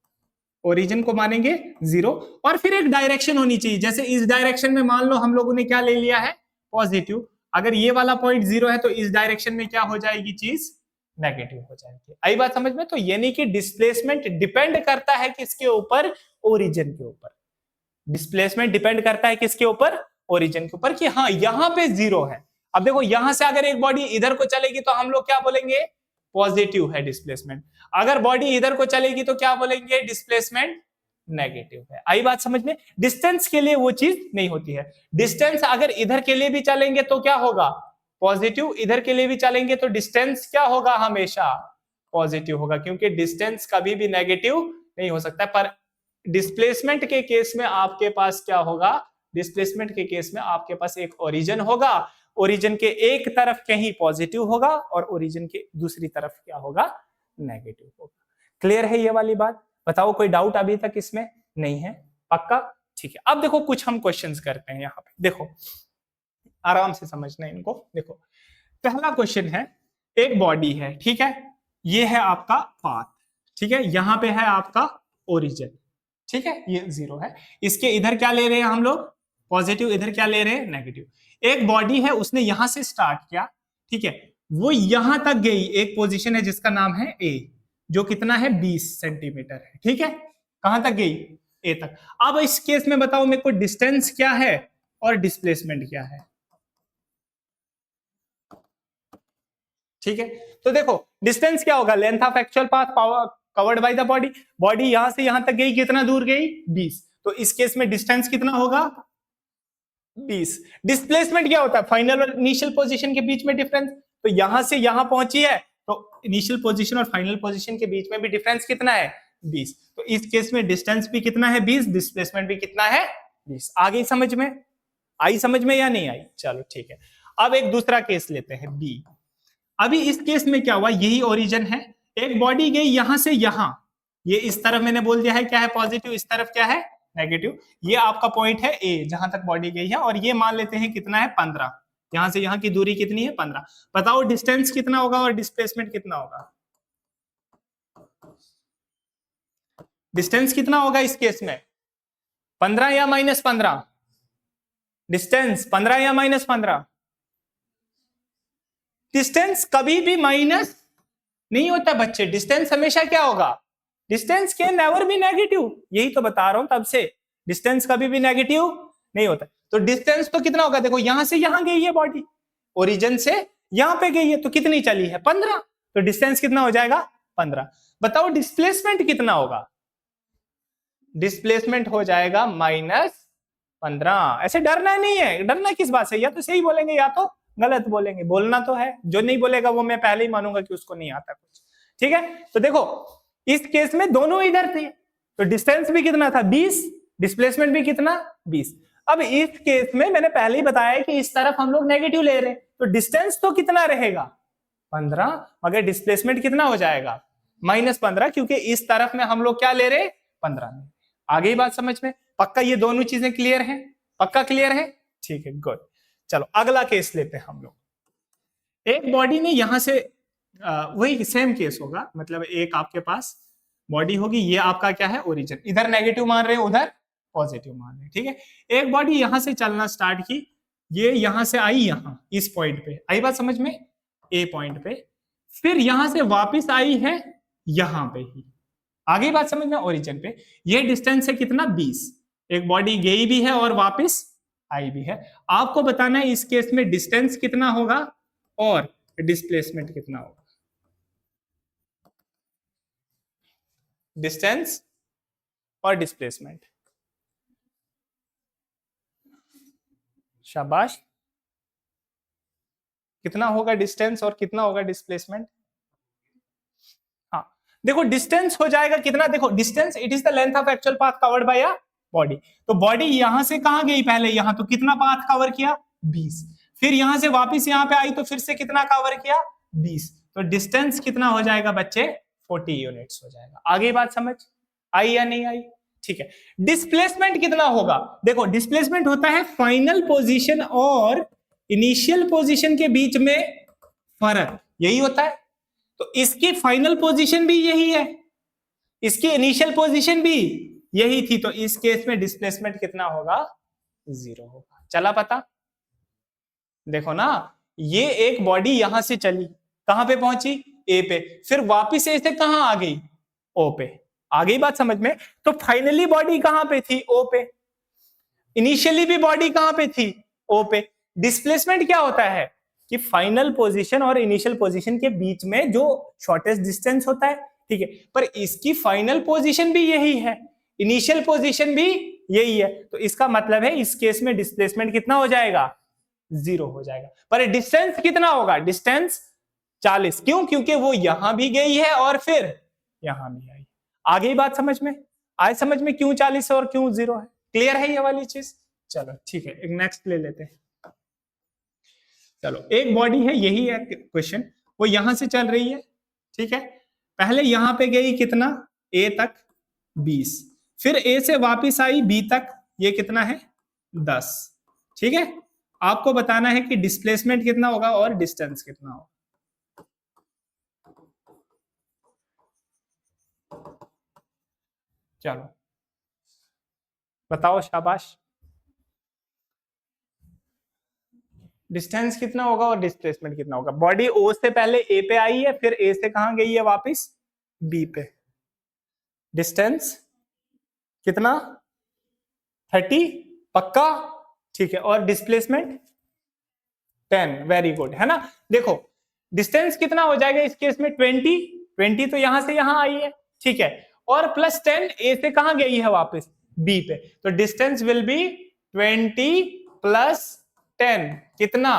ओरिजिन को मानेंगे 0, और फिर एक डायरेक्शन होनी चाहिए, जैसे इस डायरेक्शन में मान लो हम लोगों ने क्या ले लिया है, पॉजिटिव। अगर ये वाला पॉइंट 0 है तो इस डायरेक्शन में क्या हो जाएगी चीज, नेगेटिव हो जाएगी। आई बात समझ में? तो यानी कि डिस्प्लेसमेंट डिपेंड करता है किसके ऊपर, ओरिजिन के ऊपर। डिस्प्लेसमेंट डिपेंड करता है किसके ऊपर, ओरिजिन के ऊपर, कि हाँ यहां पे 0 है। अब देखो, यहां से अगर एक बॉडी इधर को चलेगी तो हम लोग क्या बोलेंगे, पॉजिटिव है डिस्प्लेसमेंट। अगर बॉडी इधर को चलेगी तो क्या बोलेंगे, डिस्प्लेसमेंट नेगेटिव है। आई बात समझ में? डिस्टेंस के लिए वो चीज नहीं होती है। डिस्टेंस अगर इधर के लिए भी चलेंगे तो क्या होगा, पॉजिटिव, इधर के लिए भी चलेंगे तो डिस्टेंस क्या होगा, हमेशा पॉजिटिव होगा, क्योंकि डिस्टेंस कभी भी नेगेटिव नहीं हो सकता। पर डिस्प्लेसमेंट के केस में आपके पास क्या होगा, डिस्प्लेसमेंट के केस में आपके पास एक ओरिजिन होगा, ओरिजिन के एक तरफ कहीं पॉजिटिव होगा और ओरिजिन के दूसरी तरफ क्या होगा, नेगेटिव होगा। क्लियर है ये वाली बात? बताओ कोई डाउट अभी तक इसमें नहीं है? पक्का? ठीक है। अब देखो कुछ हम क्वेश्चंस करते हैं यहाँ पे, देखो आराम से समझना इनको। देखो पहला क्वेश्चन है, एक बॉडी है, ठीक है, ये है आपका पाथ, ठीक है, यहाँ पे है आपका ओरिजिन, ठीक है, ये 0 है, इसके इधर क्या ले रहे हैं हम लोग, पॉजिटिव, इधर क्या ले रहे हैं, नेगेटिव। एक बॉडी है, उसने यहां से स्टार्ट किया, ठीक है, वो यहां तक गई, एक पोजीशन है जिसका नाम है ए, जो कितना है 20 सेंटीमीटर है, ठीक है, कहां तक गई, ए तक। अब इस केस में बताओ मेरे को डिस्टेंस क्या है और डिस्प्लेसमेंट क्या है, ठीक है। तो देखो डिस्टेंस क्या होगा, length of actual path covered by the body, body यहां से यहां तक गई, कितना दूर गई, 20, तो इस केस में डिस्टेंस कितना होगा, 20। डिस्प्लेसमेंट क्या होता है, फाइनल और इनिशियल पोजीशन के बीच में डिफरेंस, तो यहां से यहां पहुंची है, तो इनिशियल पोजीशन और फाइनल पोजीशन के बीच में भी डिफरेंस कितना है, 20, तो इस केस में डिस्टेंस भी कितना है, 20, डिस्प्लेसमेंट भी कितना है, 20। आ गई समझ में, आई समझ में या नहीं आई, चलो ठीक है। अब एक दूसरा केस लेते हैं, बी। अभी इस केस में क्या हुआ, यही ओरिजिन है, एक बॉडी गई यहां से यहां, ये इस तरफ मैंने बोल दिया है क्या है, पॉजिटिव, इस तरफ क्या है, नेगेटिव, ये आपका पॉइंट है ए, जहां तक बॉडी गई है, और ये मान लेते हैं कितना है, 15, यहां से यहां की दूरी कितनी है, 15। बताओ डिस्टेंस कितना होगा और डिस्प्लेसमेंट कितना होगा, डिस्टेंस कितना होगा इस केस में, 15 या -15, डिस्टेंस 15 या -15, डिस्टेंस कभी भी माइनस नहीं होता बच्चे, डिस्टेंस हमेशा क्या होगा, distance can never be negative, यही तो बता रहा हूं तब से, डिस्टेंस कभी भी नेगेटिव नहीं होता। तो डिस्टेंस तो कितना होगा, देखो यहां से यहां गई है बॉडी, ओरिजिन से यहां पे गई है, तो कितनी चली है, 15, तो डिस्टेंस कितना हो जाएगा, 15। बताओ डिस्प्लेसमेंट कितना होगा, डिस्प्लेसमेंट हो जाएगा -15। ऐसे डरना नहीं है, डरना किस बात से, या तो सही बोलेंगे या तो गलत बोलेंगे, बोलना तो है, जो नहीं बोलेगा वो मैं पहले ही मानूंगा कि उसको नहीं आता कुछ, ठीक है। तो देखो इस केस में दोनों इधर थे, तो डिस्टेंस भी कितना था, 20, डिस्प्लेसमेंट भी कितना, 20। अब इस केस में मैंने पहले ही बताया कि इस तरफ हम लोग नेगेटिव ले रहे हैं, तो डिस्टेंस तो कितना रहेगा, 15, मगर डिस्प्लेसमेंट कितना हो जाएगा, -15, क्योंकि इस तरफ में हम लोग क्या ले रहे, 15 में। आ गई बात समझ में, पक्का ये दोनों चीजें क्लियर है, पक्का क्लियर है, ठीक है, गुड। चलो अगला केस लेते हैं हम लोग, एक बॉडी ने यहां से वही सेम केस होगा, मतलब एक आपके पास बॉडी होगी, ये आपका क्या है, ओरिजिन, इधर नेगेटिव मान रहे हैं, उधर पॉजिटिव मान रहे हैं, ठीक है। एक बॉडी यहां से चलना स्टार्ट की, ये यहां से आई, यहां इस पॉइंट पे आई, बात समझ में, ए पॉइंट पे, फिर यहां से वापस आई है यहां पे ही, आगे बात समझ में, ओरिजिन पे। ये डिस्टेंस है कितना, 20, एक बॉडी गई भी है और वापस आई भी है। आपको बताना है इस केस में डिस्टेंस कितना होगा और डिस्प्लेसमेंट कितना होगा, डिस्टेंस और डिस्प्लेसमेंट, शाबाश, कितना होगा डिस्टेंस और कितना होगा डिस्प्लेसमेंट। हाँ देखो डिस्टेंस हो जाएगा कितना, देखो distance it is the length of actual path covered by a body, तो बॉडी यहां से कहां गई पहले, यहां, तो कितना पाथ कवर किया, 20, फिर यहां से वापस यहां पे आई, तो फिर से कितना कवर किया, 20, तो डिस्टेंस कितना हो जाएगा बच्चे, 40 यूनिट्स हो जाएगा। आगे बात समझ आई या नहीं आई, ठीक है। डिस्प्लेसमेंट कितना होगा, देखो डिस्प्लेसमेंट होता है फाइनल पोजीशन और इनिशियल पोजीशन के बीच में फर्क, यही होता है। तो इसकी फाइनल पोजीशन भी यही है, इसकी इनिशियल पोजीशन भी यही थी, तो इस केस में डिस्प्लेसमेंट कितना होगा, 0 होगा। चला पता, देखो ना, ये एक बॉडी यहां से चली, कहां पे पहुंची, ए पे, फिर वापिस ए से कहां आ गई, ओ पे, आ गई बात समझ में। तो फाइनली बॉडी कहां पे थी, ओ पे, इनिशियली भी बॉडी कहां पे थी, ओ पे। डिस्प्लेसमेंट क्या होता है कि फाइनल पोजीशन और इनिशियल पोजीशन के बीच में जो शॉर्टेस्ट डिस्टेंस होता है, ठीक है, पर इसकी फाइनल पोजीशन भी यही है, इनिशियल पोजीशन भी यही है, तो इसका मतलब है इस केस में डिस्प्लेसमेंट कितना हो जाएगा, 0 हो जाएगा। पर डिस्टेंस कितना होगा, डिस्टेंस 40, क्यों, क्योंकि वो यहां भी गई है और फिर यहां भी आई। आ गई बात समझ में, आए समझ में क्यों 40 और क्यों 0 है, क्लियर है ये वाली चीज, चलो ठीक है, एक नेक्स्ट ले लेते हैं। चलो एक बॉडी है, यही है क्वेश्चन, वो यहां से चल रही है, ठीक है। पहले यहां पे गई कितना, ए तक 20, फिर ए से वापस आई बी तक, ये कितना है 10, ठीक है। आपको बताना है कि डिस्प्लेसमेंट कितना होगा और डिस्टेंस कितना होगा। चलो बताओ, शाबाश। डिस्टेंस कितना होगा और डिस्प्लेसमेंट कितना होगा। बॉडी ओ से पहले ए पे आई है, फिर ए से कहां गई है, वापस बी पे। डिस्टेंस कितना 30, पक्का, ठीक है। और डिस्प्लेसमेंट 10, वेरी गुड, है ना। देखो डिस्टेंस कितना हो जाएगा इस केस में 20 तो यहां से यहां आई है, ठीक है। और प्लस 10 ए से कहां गई है, वापस बी पे, तो डिस्टेंस विल बी 20 प्लस 10 कितना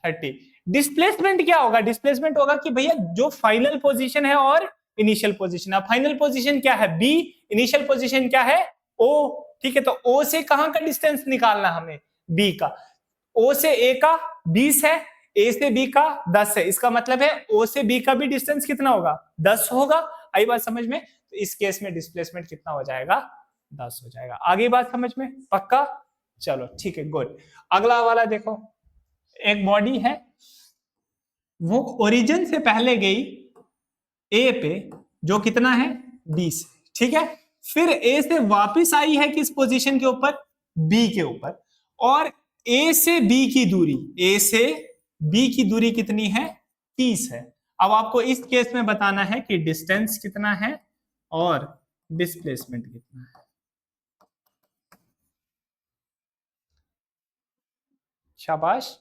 30। डिस्प्लेसमेंट क्या होगा, डिस्प्लेसमेंट होगा कि भैया जो फाइनल पोजीशन है और इनिशियल पोजीशन है। फाइनल पोजीशन क्या है बी, इनिशियल पोजीशन क्या है ओ, ठीक है। तो ओ से कहां का डिस्टेंस निकालना हमें, बी का। ओ से ए का 20 है, ए से बी का 10 है, इसका मतलब है ओ से बी का भी डिस्टेंस कितना होगा 10 होगा। आई बात समझ में। तो इस केस में डिस्प्लेसमेंट कितना हो जाएगा 10 हो जाएगा। आगे बात समझ में, पक्का। चलो ठीक है, गुड। अगला वाला देखो, एक बॉडी है, वो ओरिजिन से पहले गई ए पे, जो कितना है 20, ठीक है। फिर ए से वापस आई है किस पोजीशन के ऊपर, बी के ऊपर। और ए से बी की दूरी, ए से बी की दूरी कितनी है 30 है। अब आपको इस केस में बताना है कि डिस्टेंस कितना है और डिस्प्लेसमेंट कितना है। शाबाश।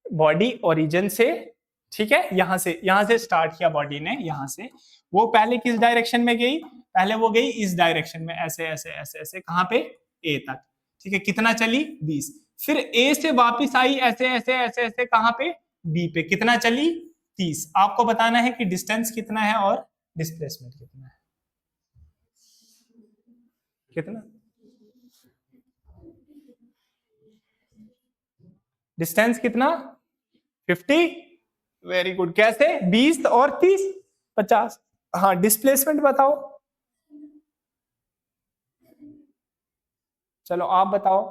बॉडी ओरिजिन से, ठीक है, यहां से स्टार्ट किया बॉडी ने, यहां से वो पहले किस डायरेक्शन में गई, पहले वो गई इस डायरेक्शन में, ऐसे ऐसे ऐसे ऐसे, कहां पे ए तक, ठीक है। कितना चली 20। फिर ए से वापस आई ऐसे ऐसे ऐसे ऐसे, कहां पे बी पे, कितना चली 30। आपको बताना है कि डिस्टेंस कितना है और डिस्प्लेसमेंट कितना है। कितना डिस्टेंस कितना 50, वेरी गुड। कैसे 20 और 30 50। हाँ डिस्प्लेसमेंट बताओ, चलो आप बताओ।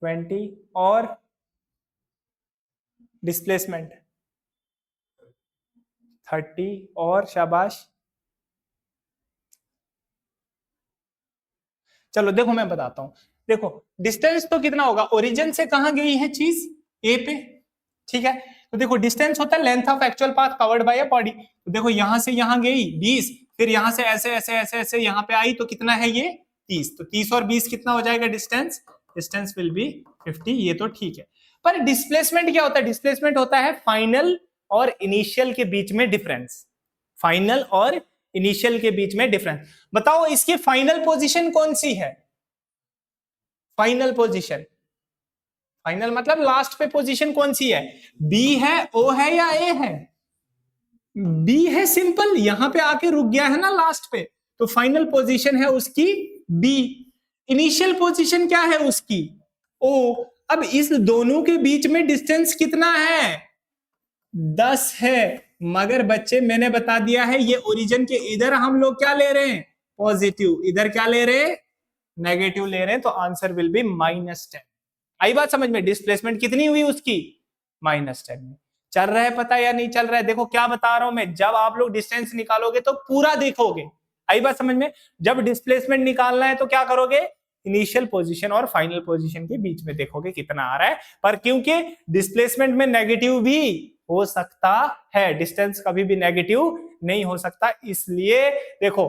20 और डिस्प्लेसमेंट 30 और शाबाश। चलो देखो मैं बताता हूं, देखो डिस्टेंस तो कितना होगा, ओरिजिन से कहां गई है चीज ए पे, ठीक है। तो देखो डिस्टेंस होता है length of actual path covered by a body. तो देखो यहां से यहां गई 20, फिर यहां से ऐसे ऐसे ऐसे ऐसे यहां पे आई, तो कितना है ये 30। तो 30 और 20 कितना हो जाएगा डिस्टेंस, डिस्टेंस विल बी 50। ये तो ठीक है, पर डिस्प्लेसमेंट क्या होता है, डिस्प्लेसमेंट होता है फाइनल और इनिशियल के बीच में डिफरेंस, फाइनल और इनिशियल के बीच में डिफरेंस। बताओ इसकी फाइनल पोजीशन कौन सी है, फाइनल पोजीशन, फाइनल मतलब लास्ट पे पोजीशन कौन सी है, बी है, ओ है या ए है, बी है, सिंपल, यहां पे आके रुक गया है ना लास्ट पे, तो फाइनल पोजीशन है उसकी बी। इनिशियल पोजीशन क्या है उसकी ओ। अब इस दोनों के बीच में डिस्टेंस कितना है 10 है। मगर बच्चे मैंने बता दिया है, ये ओरिजिन के इधर हम लोग क्या ले रहे हैं पॉजिटिव, इधर क्या ले रहे हैं नेगेटिव ले रहे हैं, तो आंसर विल बी -10। आई बात समझ में। डिस्प्लेसमेंट कितनी हुई उसकी -10 में। चल रहा है पता या नहीं चल रहा है। देखो क्या बता रहा हूं मैं, जब आप लोग डिस्टेंस निकालोगे तो पूरा देखोगे। आई बात समझ में। जब डिस्प्लेसमेंट निकालना है तो क्या करोगे, इनिशियल पोजीशन और फाइनल पोजीशन के बीच में देखोगे कितना आ रहा है। पर क्योंकि डिस्प्लेसमेंट में नेगेटिव भी हो सकता है, डिस्टेंस कभी भी नेगेटिव नहीं हो सकता, इसलिए देखो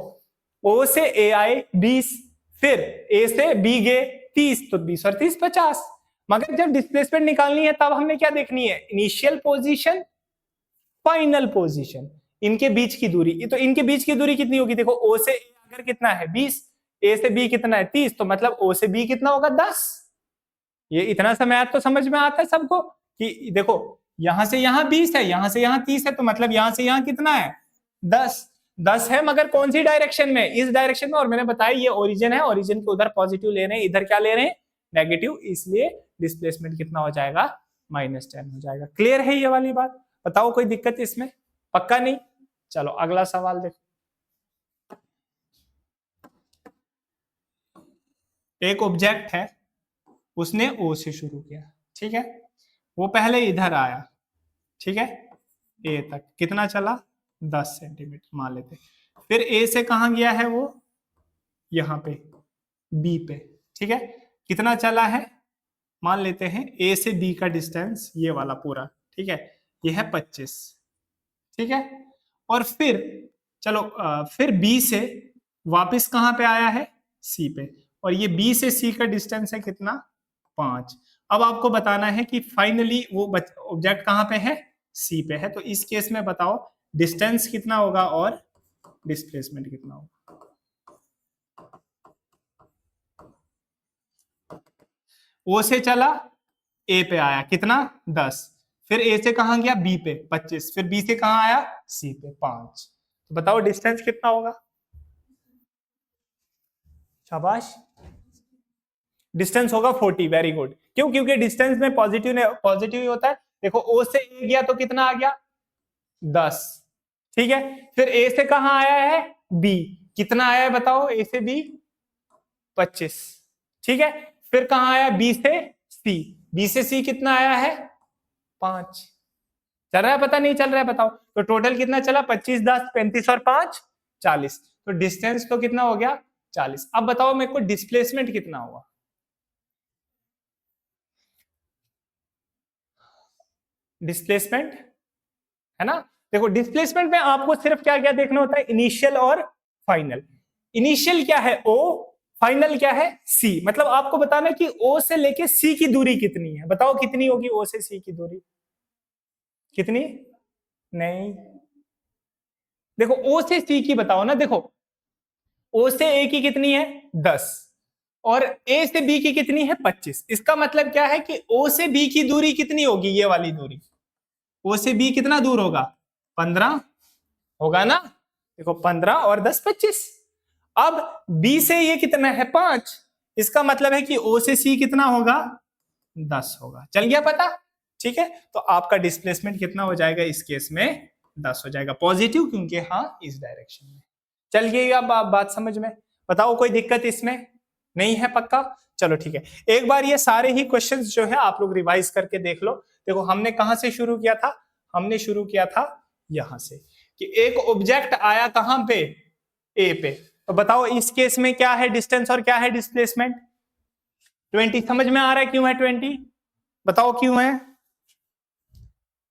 ओ से ए आए 20, फिर ए से बी गए 30, तो 20 और 30 50। मगर जब डिस्प्लेसमेंट निकालनी है तब हमें क्या देखनी है, इनिशियल पोजीशन फाइनल पोजीशन, इनके बीच की दूरी। तो इनके बीच की दूरी कितनी होगी, देखो ओ से ए अगर कितना है 20, ए से बी कितना है 30, तो मतलब ओ से बी कितना होगा 10। ये इतना सा मैथ तो समझ में आता है सबको कि देखो यहां से यहां 20 है, यहां से यहां 30 है, तो मतलब यहां से यहां कितना है 10। 10 है, मगर कौन सी डायरेक्शन में, इस डायरेक्शन में, और मैंने बताया ये ओरिजिन है, ओरिजिन के उधर पॉजिटिव ले रहे हैं, इधर क्या ले रहे हैं, नेगेटिव, इसलिए डिस्प्लेसमेंट कितना हो जाएगा, -10 हो जाएगा। क्लियर है ये वाली बात? बताओ कोई दिक्कत इसमें? पक्का नहीं? चलो अगला सवाल देखो। एक ऑब्जेक्ट है, उसने ओ से शुरू किया, ठीक है, वो पहले इधर आया, ठीक है, ए तक कितना चला, 10 सेंटीमीटर मान लेते। फिर ए से कहां गया है वो, यहां पे बी पे, ठीक है, कितना चला है, मान लेते हैं ए से बी का डिस्टेंस ये वाला पूरा, ठीक है, ये है 25, ठीक है, और फिर चलो फिर बी से वापस कहां पे आया है, सी पे, और ये बी से सी का डिस्टेंस है कितना, 5। अब आपको बताना है कि फाइनली वो ऑब्जेक्ट कहां पे है, सी पे है, तो इस केस में बताओ डिस्टेंस कितना होगा और डिस्प्लेसमेंट कितना होगा। ओ से चला ए पे आया कितना, 10, फिर ए से कहां गया, बी पे 25, फिर बी से कहां आया, सी पे 5, तो बताओ डिस्टेंस कितना होगा। शाबाश, डिस्टेंस होगा 40, वेरी गुड। क्यों? क्योंकि डिस्टेंस में पॉजिटिव ही होता है। देखो ओ से ए गया तो कितना आ गया, 10, ठीक है, फिर ए से कहां आया है, बी, कितना आया है बताओ, ए से बी 25, ठीक है, फिर कहां आया, बी से सी, बी से सी कितना आया है, 5। चल रहा है, पता नहीं चल रहा है, बताओ। तो टोटल कितना चला, 25, 10, 35 और 5, 40, तो डिस्टेंस तो कितना हो गया, 40। अब बताओ मेरे को डिस्प्लेसमेंट कितना हुआ। डिस्प्लेसमेंट है ना, देखो डिस्प्लेसमेंट में आपको सिर्फ क्या क्या देखना होता है, इनिशियल और फाइनल। इनिशियल क्या है, ओ, फाइनल क्या है, सी। मतलब आपको बताना कि ओ से लेके सी की दूरी कितनी है, बताओ कितनी होगी ओ से सी की दूरी, कितनी, नहीं, देखो ओ से सी की बताओ ना, देखो ओ से ए की कितनी है, 10, और ए से बी की कितनी है, 25। इसका मतलब क्या है कि ओ से बी की दूरी कितनी होगी, ये वाली दूरी, ओ से बी कितना दूर होगा, 15 होगा ना, देखो 15 और 10 25। अब बी से ये कितना है, 5, इसका मतलब है कि ओ से सी कितना होगा, 10 होगा। चल गया पता, ठीक है, तो आपका डिस्प्लेसमेंट कितना हो जाएगा इस केस में, 10 हो जाएगा, पॉजिटिव, क्योंकि हाँ इस डायरेक्शन में। चल गई अब आप बात समझ में, बताओ कोई दिक्कत इसमें नहीं है, पक्का? चलो ठीक है, एक बार ये सारे ही क्वेश्चंस जो है आप लोग रिवाइज करके देख लो। देखो हमने कहां से शुरू किया था, हमने शुरू किया था यहां से, कि एक ऑब्जेक्ट आया कहां पे, ए पे, तो बताओ इस केस में क्या है डिस्टेंस और क्या है डिस्प्लेसमेंट, 20। समझ में आ रहा है क्यों है 20, बताओ क्यों है,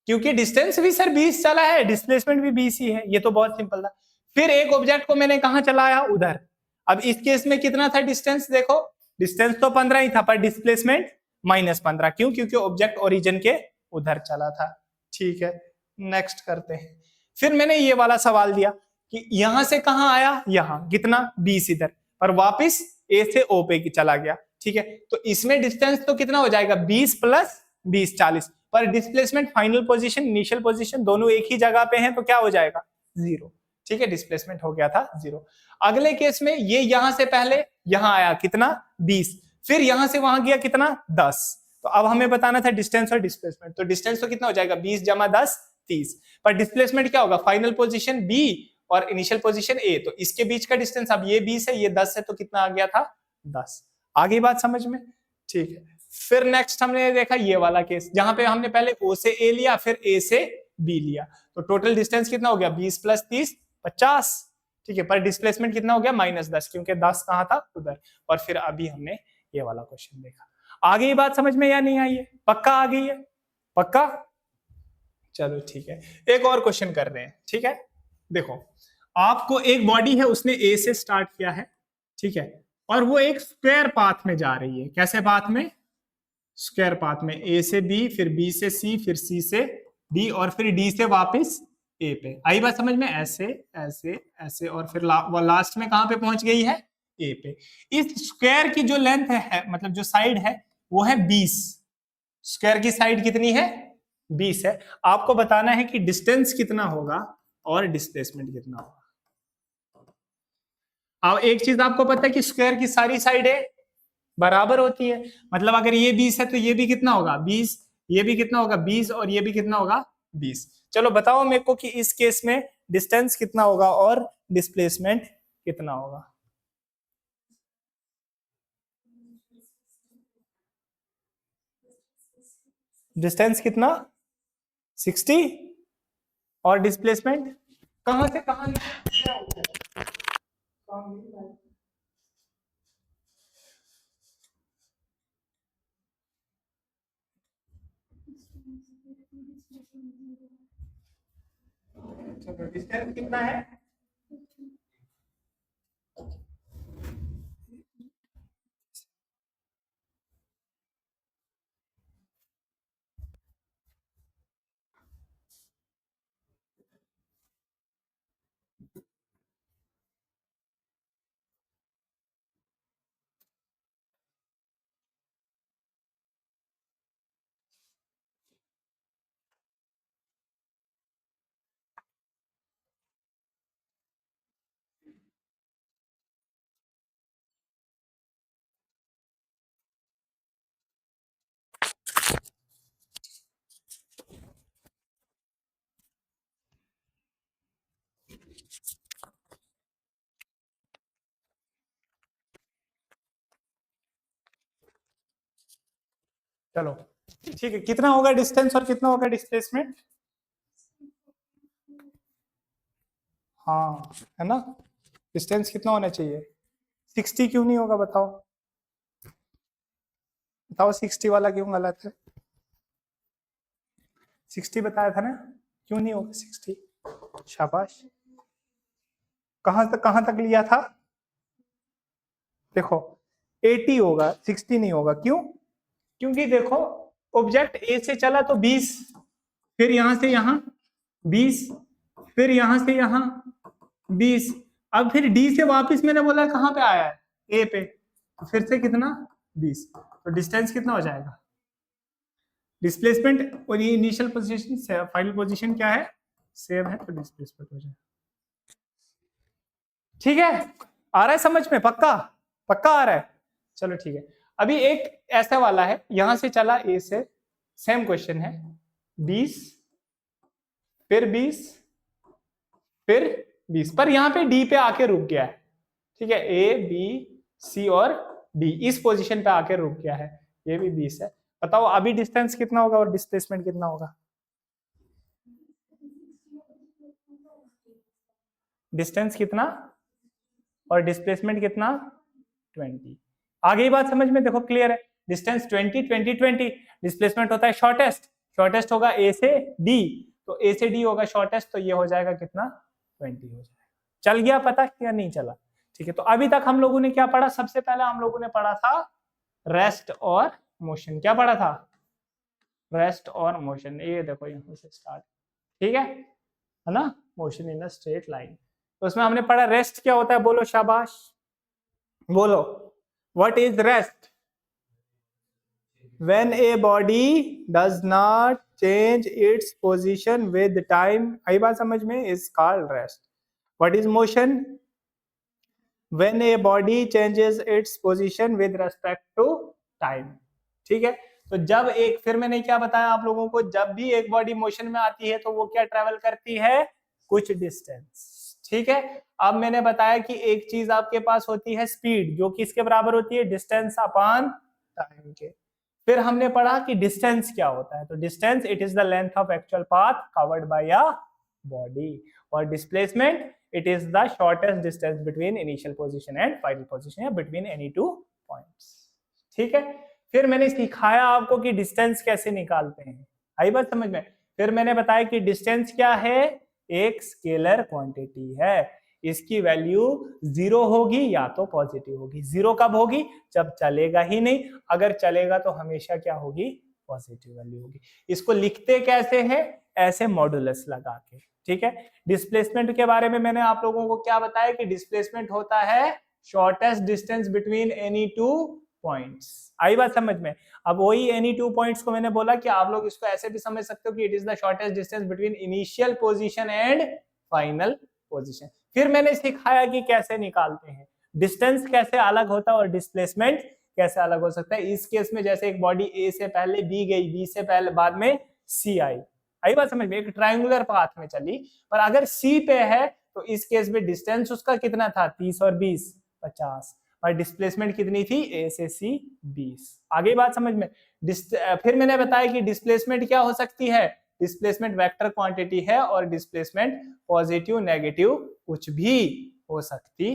क्योंकि डिस्टेंस भी सर 20 चला है, डिस्प्लेसमेंट भी 20 ही है, ये तो बहुत सिंपल था। फिर एक ऑब्जेक्ट को मैंने कहां चलाया, उधर, अब इस केस में कितना था डिस्टेंस, देखो डिस्टेंस तो 15 ही था, पर डिस्प्लेसमेंट -15, क्यों, क्योंकि ऑब्जेक्ट ओरिजिन के उधर चला था, ठीक है। नेक्स्ट करते हैं, फिर मैंने ये वाला सवाल दिया कि यहां से कहां आया, यहां कितना, 20 इधर, पर वापिस ए से ओ पे चला गया, ठीक है, तो इसमें डिस्टेंस तो कितना हो जाएगा, 20 + 20 40, पर displacement final position initial position दोनों एक ही जगह पे हैं, तो क्या हो जाएगा, 0, ठीक है, डिस्प्लेसमेंट हो गया था 0। अगले केस में ये यहां से पहले यहां आया कितना, 20, फिर यहां से वहां गया कितना, 10, तो अब हमें बताना था डिस्टेंस और डिस्प्लेसमेंट, तो डिस्टेंस तो कितना हो जाएगा, 20 + 10 30, पर डिस्प्लेसमेंट क्या होगा, फाइनल पोजीशन बी और इनिशियल पोजीशन ए, तो इसके बीच का डिस्टेंस, अब ये 20 है, ये 10 है, तो कितना आ गया था, 10। आगे बात समझ में, ठीक है। फिर नेक्स्ट हमने देखा ये वाला केस, जहां पे हमने पहले ओ से ए लिया, फिर ए से बी लिया, तो टोटल डिस्टेंस कितना हो गया, 20 + 30 50, ठीक है, पर डिस्प्लेसमेंट कितना हो गया, -10, क्योंकि 10 कहां था, उधर। और फिर अभी हमने ये वाला क्वेश्चन देखा। आगे ये बात समझ में या नहीं आई है, पक्का आ गई है, पक्का? चलो ठीक है, एक और क्वेश्चन कर रहे हैं, ठीक है। देखो आपको एक बॉडी है, उसने ए से स्टार्ट किया है, ठीक है, और वो एक स्क्वायर पाथ में जा रही है, कैसे पाथ में, स्क्वायर पाथ में, ए से बी, फिर बी से सी, फिर सी से डी, और फिर डी से वापस ए पे। आई बात समझ में, ऐसे ऐसे ऐसे, और फिर वो लास्ट में कहां पे पहुंच गई है, ए पे। इस स्क्वायर की जो लेंथ है, मतलब जो साइड है, वो है 20, स्क्वायर की साइड कितनी है, 20 है। आपको बताना है कि डिस्टेंस कितना होगा और डिस्प्लेसमेंट कितना होगा। अब एक चीज आपको पता है कि स्क्वायर की सारी साइडें बराबर होती है, मतलब अगर ये 20 है तो ये भी कितना होगा 20, ये भी कितना होगा 20 और ये भी कितना होगा 20। चलो बताओ मेरे को कि इस केस में डिस्टेंस कितना होगा और डिस्प्लेसमेंट कितना होगा। डिस्टेंस कितना 60 और डिस्प्लेसमेंट कहां से कहां डिस्टेंस कितना है चलो ठीक है, कितना होगा डिस्टेंस और कितना होगा डिस्प्लेसमेंट। हाँ है ना, डिस्टेंस कितना होना चाहिए 60 क्यों नहीं होगा बताओ, बताओ 60 वाला क्यों गलत है। 60 बताया था ना, क्यों नहीं होगा 60। शाबाश, कहां तक लिया था, देखो 80 होगा 60 नहीं होगा, क्यों, क्योंकि देखो ऑब्जेक्ट ए से चला तो 20, फिर यहां से यहां 20, फिर यहां से यहां 20, अब फिर डी से वापस मैंने बोला कहां पे आया है ए पे, तो फिर से कितना 20, तो डिस्टेंस कितना हो जाएगा, डिस्प्लेसमेंट और ये इनिशियल पोजीशन फाइनल पोजीशन क्या है सेम है, तो डिस्प्लेसमेंट हो जाएगा। ठीक है, आ रहा है समझ में, पक्का पक्का आ रहा है। चलो ठीक है, अभी एक ऐसा वाला है यहां से चला ए से, सेम क्वेश्चन है 20 फिर 20 फिर 20, पर यहां पे डी पे आके रुक गया है, ठीक है ए बी सी और डी इस पोजीशन पे आके रुक गया है, ये भी 20 है, बताओ अभी डिस्टेंस कितना होगा और डिस्प्लेसमेंट कितना होगा। डिस्टेंस कितना और डिस्प्लेसमेंट कितना 20। आ गई बात समझ में, देखो क्लियर है, डिस्टेंस 20 20 20, डिस्प्लेसमेंट होता है शॉर्टेस्ट, शॉर्टेस्ट होगा ए से डी, तो ए से डी होगा शॉर्टेस्ट, तो ये हो जाएगा कितना 20 हो जाएगा। चल गया पता क्या नहीं चला। ठीक है, तो अभी तक हम लोगों ने क्या पढ़ा, सबसे पहले हम लोगों ने पढ़ा था रेस्ट और मोशन, क्या पढ़ा था रेस्ट और मोशन, ये देखो यहाँ से स्टार्ट, ठीक है ना, motion in a straight line, तो उसमें हमने पढ़ा रेस्ट क्या होता है, बोलो शाबाश बोलो, what is rest, when a body does not change its position with time, आई बात समझ में, is called rest. What is motion, when a body changes its position with respect to time, ठीक है, तो जब एक, फिर मैंने क्या बताया आप लोगों को, जब भी एक बॉडी मोशन में आती है तो वो क्या ट्रेवल करती है कुछ डिस्टेंस, ठीक है। अब मैंने बताया कि एक चीज आपके पास होती है स्पीड, जो कि इसके बराबर होती है डिस्टेंस अपॉन टाइम के। फिर हमने पढ़ा कि डिस्टेंस क्या होता है, तो distance it is the length of actual path covered by a body, और displacement it is the shortest distance between initial position and final position, या बिटवीन एनी टू पॉइंट्स, ठीक है। फिर मैंने सिखाया आपको कि डिस्टेंस कैसे निकालते हैं, आई बात समझ में। फिर मैंने बताया कि डिस्टेंस क्या है, एक स्केलर क्वांटिटी है, इसकी वैल्यू 0 होगी या तो पॉजिटिव होगी। 0 कब होगी, जब चलेगा ही नहीं, अगर चलेगा तो हमेशा क्या होगी पॉजिटिव वैल्यू होगी। इसको लिखते कैसे हैं, ऐसे मॉडुलस लगा के, ठीक है। डिस्प्लेसमेंट के बारे में मैंने आप लोगों को क्या बताया कि डिस्प्लेसमेंट होता है shortest distance between any two points, आई बात समझ में। अब वही एनी टू पॉइंट्स को मैंने बोला कि आप लोग इसको ऐसे भी समझ सकते हो कि it is the shortest distance between initial position and final position. फिर मैंने सिखाया कि कैसे निकालते हैं, डिस्टेंस कैसे अलग होता है और डिस्प्लेसमेंट कैसे अलग हो सकता है। इस केस में जैसे एक बॉडी ए से पहले बी गई, बी से पहले बाद में सी आई बात समझ में, एक ट्रायंगुलर पाथ में चली, पर अगर सी पे है तो इस केस में डिस्टेंस उसका कितना था 30 और 20 50, और डिस्प्लेसमेंट कितनी थी ए से सी 20। आगे बात समझ में। फिर मैंने बताया कि डिस्प्लेसमेंट क्या हो सकती है, डिस्प्लेसमेंट वेक्टर क्वांटिटी है और डिस्प्लेसमेंट पॉजिटिव नेगेटिव कुछ भी हो सकती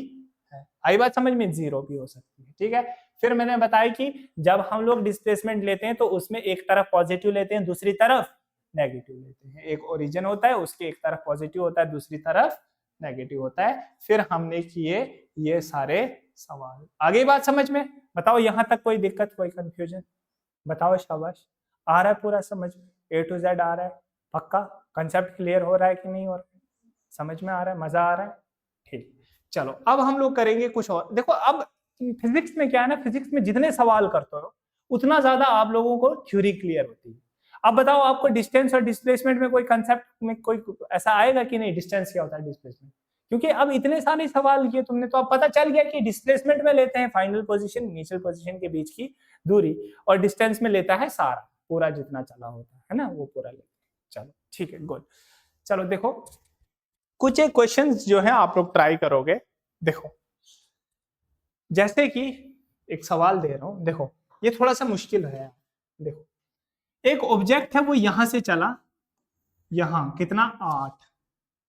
है। आई बात समझ में, जीरो भी हो सकती है। ठीक है, फिर मैंने बताया कि जब हम लोग डिस्प्लेसमेंट लेते हैं तो उसमें एक तरफ पॉजिटिव लेते हैं, दूसरी तरफ नेगेटिव लेते हैं। एक ओरिजिन होता है, उसके एक तरफ पॉजिटिव होता है, दूसरी तरफ नेगेटिव होता है। फिर हमने किए ये सारे सवाल। आगे बात समझ में, बताओ यहां तक कोई दिक्कत, कोई कंफ्यूजन, बताओ, शाबाश। आ रहा है पूरा समझ, A to Z आ रहा है, पक्का कंसेप्ट क्लियर हो रहा है कि नहीं हो रहा है, समझ में आ रहा है, मजा आ रहा है? ठीक, चलो अब हम लोग करेंगे कुछ और। देखो अब फिजिक्स में क्या है ना, फिजिक्स में जितने सवाल करते हो उतना ज्यादा आप लोगों को थ्योरी क्लियर होती है। अब बताओ आपको डिस्टेंस और डिस्प्लेसमेंट में कोई कंसेप्ट में कोई ऐसा आएगा कि नहीं, डिस्टेंस क्या होता है, डिस्प्लेसमेंट, क्योंकि अब इतने सारे सवाल किए तुमने तो अब पता चल गया कि डिस्प्लेसमेंट में लेते हैं फाइनल पोजीशन इनिशियल पोजीशन के बीच की दूरी, और डिस्टेंस में लेता है सारा पूरा जितना चला होता है ना, वो पूरा लेते हैं। चलो ठीक है, गुड। चलो देखो कुछ एक क्वेश्चंस जो है आप लोग ट्राई करोगे। देखो जैसे कि एक सवाल दे रहा हूं, देखो ये थोड़ा सा मुश्किल है। देखो एक ऑब्जेक्ट है, वो यहां से चला, यहां कितना 8,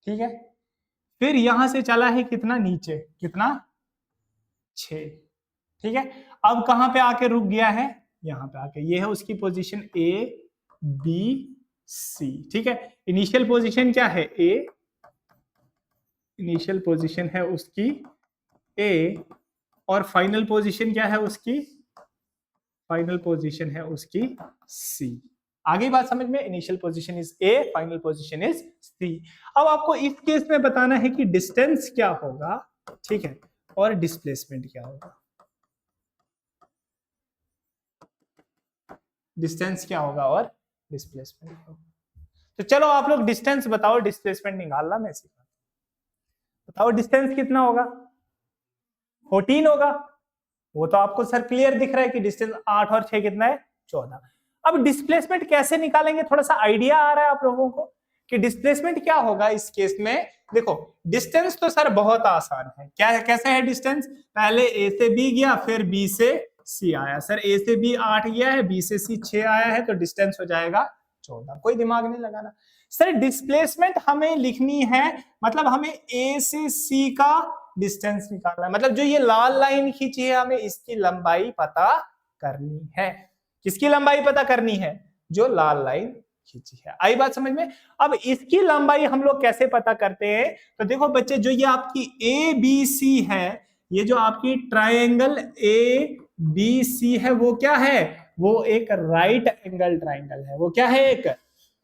ठीक है, फिर यहां से चला है कितना नीचे, कितना 6, ठीक है, अब कहां पे आके रुक गया है, यहां पे आके, ये है उसकी पोजीशन A B C, ठीक है। इनिशियल पोजीशन क्या है A, इनिशियल पोजीशन है उसकी A, और फाइनल पोजीशन क्या है उसकी, फाइनल पोजीशन है उसकी C। आगे बात समझ में, initial position is A, final position is C। अब आपको इस केस में बताना है कि डिस्टेंस क्या होगा, ठीक है, और डिस्प्लेसमेंट क्या होगा, डिस्टेंस क्या होगा और डिस्प्लेसमेंट क्या होगा। तो चलो आप लोग डिस्टेंस बताओ, डिस्प्लेसमेंट निकालना मैं सिखा, बताओ डिस्टेंस कितना होगा, 14 होगा, वो तो आपको सर क्लियर दिख रहा है कि डिस्टेंस 8 और 6 कितना है 14। अब डिस्प्लेसमेंट कैसे निकालेंगे, थोड़ा सा आइडिया आ रहा है आप लोगों को कि डिस्प्लेसमेंट क्या होगा इस केस में। देखो डिस्टेंस तो सर बहुत आसान है, क्या है, कैसे है डिस्टेंस, पहले A से B गया, फिर B से C आया, सर A से B 8 गया है, B से C 6 आया है, तो डिस्टेंस हो जाएगा 14, कोई दिमाग नहीं लगाना। सर डिस्प्लेसमेंट हमें लिखनी है, मतलब हमें A से C का डिस्टेंस निकालना है, मतलब जो ये लाल लाइन खींची है हमें इसकी लंबाई पता करनी है। किसकी लंबाई पता करनी है, जो लाल लाइन खींची है। आई बात समझ में। अब इसकी लंबाई हम लोग कैसे पता करते हैं, तो देखो बच्चे जो ये आपकी ABC है, ये जो आपकी ट्रायंगल ABC है वो क्या है, वो एक राइट एंगल ट्रायंगल है। वो क्या है, एक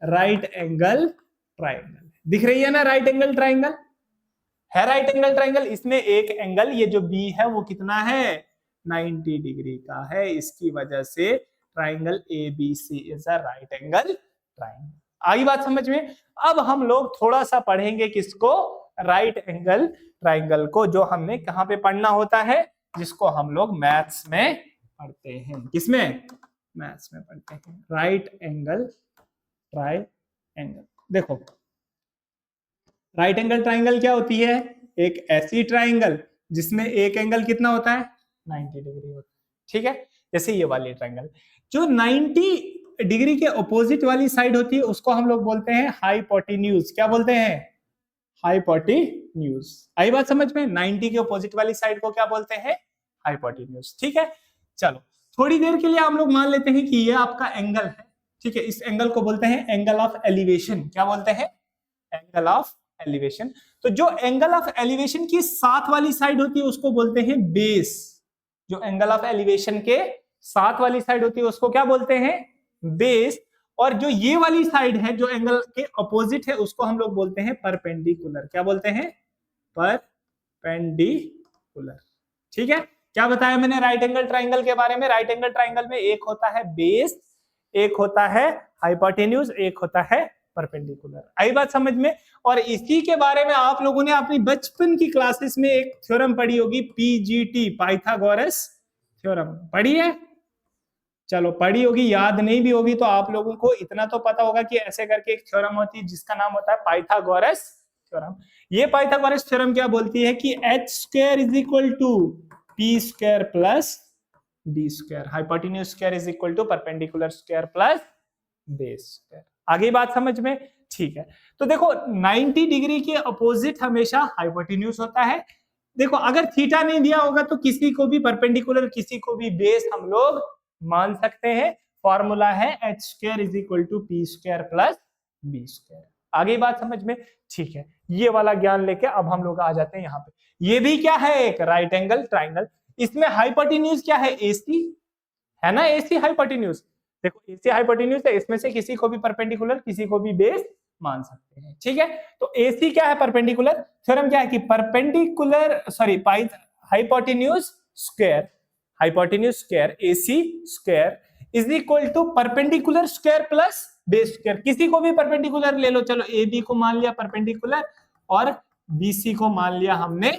राइट एंगल ट्रायंगल। दिख रही है ना राइट एंगल ट्रायंगल, है राइट एंगल ट्रायंगल। इसमें एक एंगल ये जो B है वो कितना है 90 डिग्री का है, इसकी वजह से triangle ABC is a right angle triangle. आई बात समझ में। अब हम लोग थोड़ा सा पढ़ेंगे किसको, राइट एंगल ट्रायंगल को, जो हमने कहां पे पढ़ना होता है, जिसको हम लोग मैथ्स में पढ़ते हैं। किसमें, मैथ्स में पढ़ते हैं, राइट एंगल ट्रायंगल। देखो राइट एंगल ट्रायंगल क्या होती है, एक ऐसी ट्रायंगल जिसमें एक एंगल कितना होता है 90 डिग्री होता है, ठीक है। जैसे ये वाली ट्रायंगल जो 90 डिग्री के ऑपोजिट वाली साइड होती है उसको हम लोग बोलते हैं हाइपोटेन्यूज। क्या बोलते हैं, हाइपोटेन्यूज। आई बात समझ में, 90 के ऑपोजिट वाली साइड को क्या बोलते हैं, हाइपोटेन्यूज, ठीक है। चलो थोड़ी देर के लिए हम लोग मान लेते हैं कि ये आपका एंगल है, ठीक है, इस एंगल को बोलते हैं एंगल ऑफ एलिवेशन। क्या बोलते हैं, एंगल ऑफ एलिवेशन। तो जो एंगल ऑफ एलिवेशन की साथ वाली साइड होती है उसको बोलते हैं बेस। जो एंगल ऑफ एलिवेशन के साथ वाली साइड होती है उसको क्या बोलते हैं, बेस। और जो ये वाली साइड है जो एंगल के अपोजिट है उसको हम लोग बोलते हैं परपेंडिकुलर। क्या बोलते हैं, परपेंडिकुलर, ठीक है। क्या बताया मैंने राइट एंगल ट्रायंगल के बारे में, राइट एंगल ट्रायंगल में एक होता है बेस, एक होता है हाइपोटेन्यूज, एक होता है परपेंडिकुलर। आई बात समझ में? और इसी के बारे में आप लोगों ने अपनी बचपन की क्लासेस में एक थ्योरम पढ़ी होगी, पीजीटी, पाइथागोरस थ्योरम, पढ़ी है? चलो पढ़ी होगी, याद नहीं भी होगी तो आप लोगों को इतना तो पता होगा कि ऐसे करके एक थ्योरम होती है जिसका नाम होता है पाइथागोरस थ्योरम। ये पाइथागोरस थ्योरम क्या बोलती है कि h square is equal to P square plus B square, hypotenuse square is equal to perpendicular square plus base square. आगे बात समझ में? ठीक है, तो देखो 90 डिग्री के अपोजिट हमेशा हाइपोटेन्यूज होता है। देखो अगर थीटा नहीं दिया होगा तो किसी को भी परपेंडिकुलर, किसी को भी बेस हम लोग मान सकते हैं। फॉर्मूला है h square is equal to P square plus B square. आगे बात समझ में? ठीक है, ये वाला ज्ञान लेके अब हम लोग आ जाते हैं यहाँ पे। ये भी क्या है? एक राइट एंगल ट्राइंगल। इसमें हाइपोटेन्यूज क्या है? AC है ना, AC हाइपोटेन्यूज। देखो AC हाइपोटेन्यूज है, इसमें से किसी को भी परपेंडिकुलर, किसी को भी बेस मान सकते हैं। ठीक है, तो AC क्या है? परपेंडिकुलर। थ्योरम क्या है कि perpendicular hypotenuse square, hypotenuse square AC square is equal to perpendicular square plus base square. किसी को भी परपेंडिकुलर ले लो, चलो AB को मान लिया परपेंडिकुलर और BC को मान लिया हमने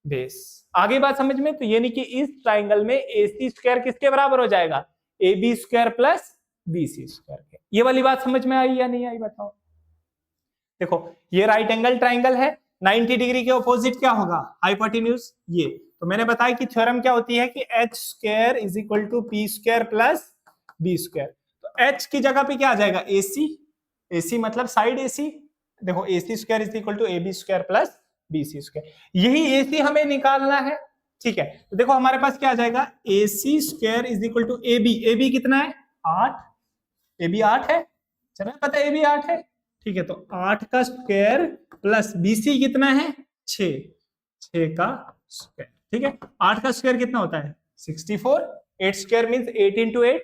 बेस। आगे बात समझ में? तो यानी कि इस ट्राइंगल में AC स्क्वायर किसके बराबर हो जाएगा? AB square plus BC square के। ये वाली बात समझ में आई या नहीं आई बताओ? देखो ये राइट एंगल ट्राइंगल है, 90 डिग्री के ऑपोजिट क्या होगा? हाइपोटेन्यूज। ये तो मैंने बताया कि थ्योरम क्या होती है कि h square is equal to P square plus B square. तो h की जगह पे क्या आ जाएगा? AC, AC मतलब साइड AC। देखो AC square is equal to AB square plus BC square, यही AC हमें निकालना है। ठीक है, तो देखो हमारे पास क्या आ जाएगा? AC square is equal to AB, AB कितना है? 8, AB 8 है, चलो पता है AB 8 है। ठीक है, तो 8 का स्क्वायर प्लस BC कितना है? 6, 6 का स्क्वायर। ठीक है, 8 का स्क्वायर कितना होता है? 64। 8 स्क्वायर मींस 8 into 8,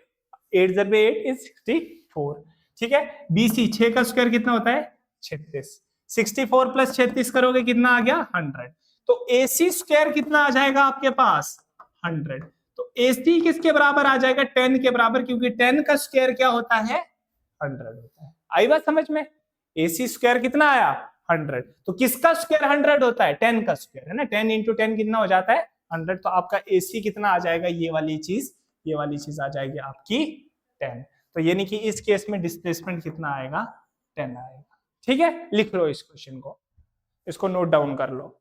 8 × 8 is 64। ठीक है, BC 6 का स्क्वायर कितना होता है? 36। 64 प्लस 36 करोगे कितना आ गया? 100। तो AC स्क्वायर कितना आ जाएगा आपके पास? 100। तो AC किसके बराबर आ जाएगा? 10 के बराबर, क्योंकि 10 का स्क्वायर क्या होता है? 100 होता है। आई बात समझ में? AC स्क्वायर कितना आया? 100। तो किसका स्क्वायर 100 होता है? 10 का स्क्वायर है ना, 10 into 10 कितना हो जाता है? 100। तो आपका AC कितना आ जाएगा? ये वाली चीज आ जाएगी आपकी 10। तो यानी कि इस केस में डिस्प्लेसमेंट कितना आएगा? 10 आएगा। ठीक है, लिख लो इस क्वेश्चन को, इसको नोट डाउन कर लो।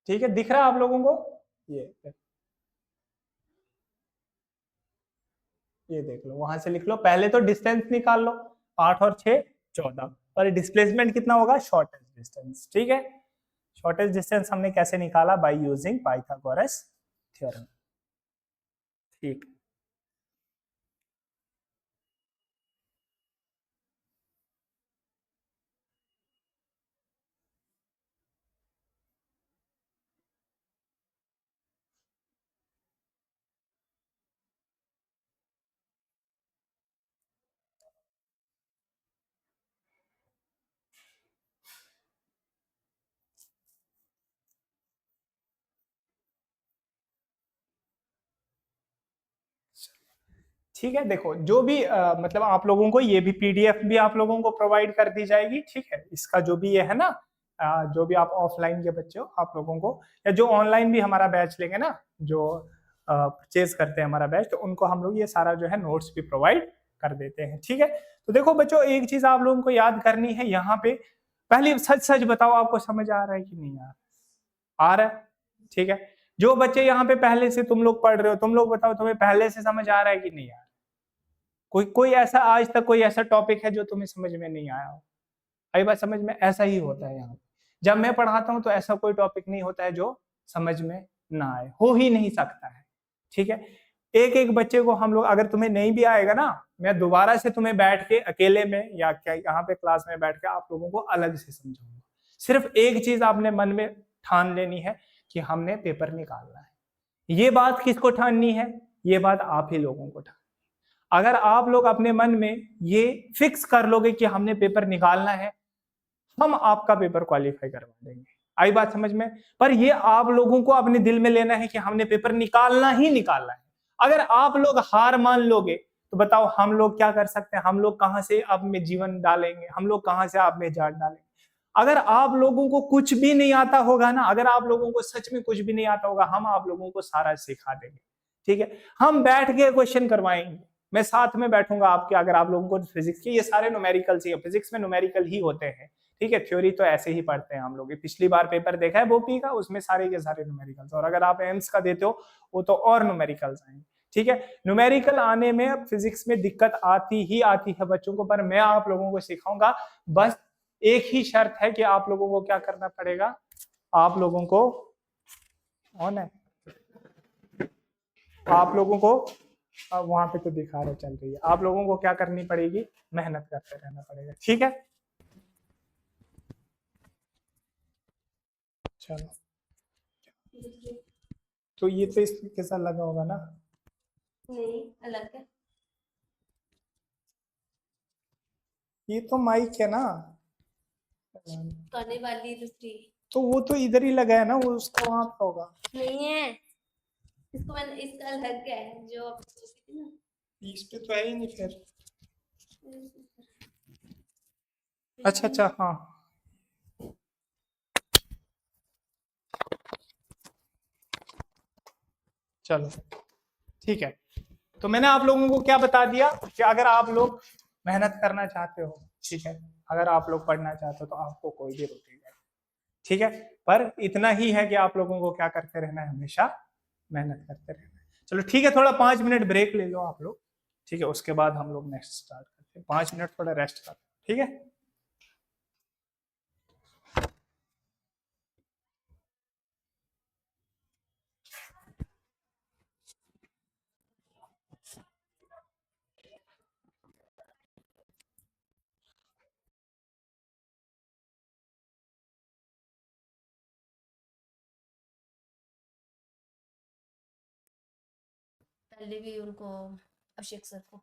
ठीक है, दिख रहा है आप लोगों को? ये देख लो, वहां से लिख लो। पहले तो डिस्टेंस निकाल लो, 8 और 6 14, और डिस्प्लेसमेंट कितना होगा? Shortest distance. ठीक है, शॉर्टेस्ट डिस्टेंस हमने कैसे निकाला? By using Pythagoras theorem. ठीक, ठीक है, देखो जो भी मतलब आप लोगों को ये भी PDF भी आप लोगों को प्रोवाइड कर दी जाएगी। ठीक है, इसका जो भी ये है ना, जो भी आप ऑफलाइन के बच्चे हो आप लोगों को, या जो ऑनलाइन भी हमारा बैच लेंगे ना, जो परचेज करते हैं हमारा बैच, तो उनको हम लोग ये सारा जो है नोट्स भी प्रोवाइड कर देते हैं। ठीक है, तो देखो बच्चों एक चीज आप लोगों को याद करनी है यहाँ पे, पहले सच सच बताओ आपको समझ आ रहा है कि नहीं आ रहा है? ठीक है, जो बच्चे यहाँ पे पहले से तुम लोग पढ़ रहे हो, तुम लोग बताओ तुम्हें पहले से समझ आ रहा है कि नहीं आ रहा? कोई ऐसा आज तक कोई ऐसा टॉपिक है जो तुम्हें समझ में नहीं आया हो? आई बात समझ में? ऐसा ही होता है यहाँ, जब मैं पढ़ाता हूँ तो ऐसा कोई टॉपिक नहीं होता है जो समझ में ना आए, हो ही नहीं सकता है। ठीक है, एक एक बच्चे को हम लोग, अगर तुम्हें नहीं भी आएगा ना, मैं दोबारा से तुम्हें बैठ के अकेले में या क्या यहाँ पे क्लास में बैठ के आप लोगों को अलग से समझाऊंगा। सिर्फ एक चीज आपने मन में ठान लेनी है कि हमने पेपर निकालना है। ये बात किसको ठाननी है? ये बात आप ही लोगों को ठान। अगर आप लोग अपने मन में ये फिक्स कर लोगे कि हमने पेपर निकालना है, हम आपका पेपर क्वालिफाई करवा देंगे। आई बात समझ में? पर ये आप लोगों को अपने दिल में लेना है कि हमने पेपर निकालना ही निकालना है। अगर आप लोग हार मान लोगे तो बताओ हम लोग क्या कर सकते हैं, हम लोग कहाँ से आप में जीवन डालेंगे, हम लोग कहाँ से आप में जान डालेंगे। अगर आप लोगों को कुछ भी नहीं आता होगा ना, अगर आप लोगों को सच में कुछ भी नहीं आता होगा, हम आप लोगों को सारा सिखा देंगे। ठीक है, हम बैठ के क्वेश्चन करवाएंगे, मैं साथ में बैठूंगा आपके, अगर आप लोगों को फिजिक्स के ये सारे न्यूमेरिकल ही, फिजिक्स में न्यूमेरिकल ही होते हैं। ठीक है, थ्योरी तो ऐसे ही पढ़ते हैं हम लोग, पिछली बार पेपर देखा है बोपी का, उसमें सारे के सारे न्यूमेरिकल्स, और अगर आप एम्स का देते हो वो तो और न्यूमेरिकल्स आएंगे। ठीक है, न्यूमेरिकल आने में फिजिक्स में दिक्कत आती ही आती है बच्चों को, पर मैं आप लोगों को सिखाऊंगा। बस एक ही शर्त है कि आप लोगों को क्या करना पड़ेगा, आप लोगों को ऑन है, आप लोगों को वहां पे तो दिखा रहे चल रही है, आप लोगों को क्या करनी पड़ेगी, मेहनत करते रहना पड़ेगा। ठीक है, चलो तो ये तो इसके साथ लगा होगा ना, नहीं अलग है, ये तो माइक है ना, करने वाली दूसरी तो वो तो इधर ही लगा है ना, वो उसका वहां पे होगा। नहीं है, इसको मैंने इसका अलग है जो आप थी ना, इस पे तो है ही नहीं फिर। अच्छा अच्छा, हाँ चलो ठीक है। तो मैंने आप लोगों को क्या बता दिया कि अगर आप लोग मेहनत करना चाहते हो, ठीक है, अगर आप लोग पढ़ना चाहते हो तो आपको कोई भी रोकेगा, ठीक है, पर इतना ही है कि आप लोगों को क्या करते रहना है, हमेशा मेहनत करते रहना है। चलो ठीक है, थोड़ा 5 मिनट ब्रेक ले लो आप लोग, ठीक है, उसके बाद हम लोग नेक्स्ट स्टार्ट करते हैं। 5 मिनट थोड़ा रेस्ट कर, ठीक है। पहले भी उनको अभिषेक सर को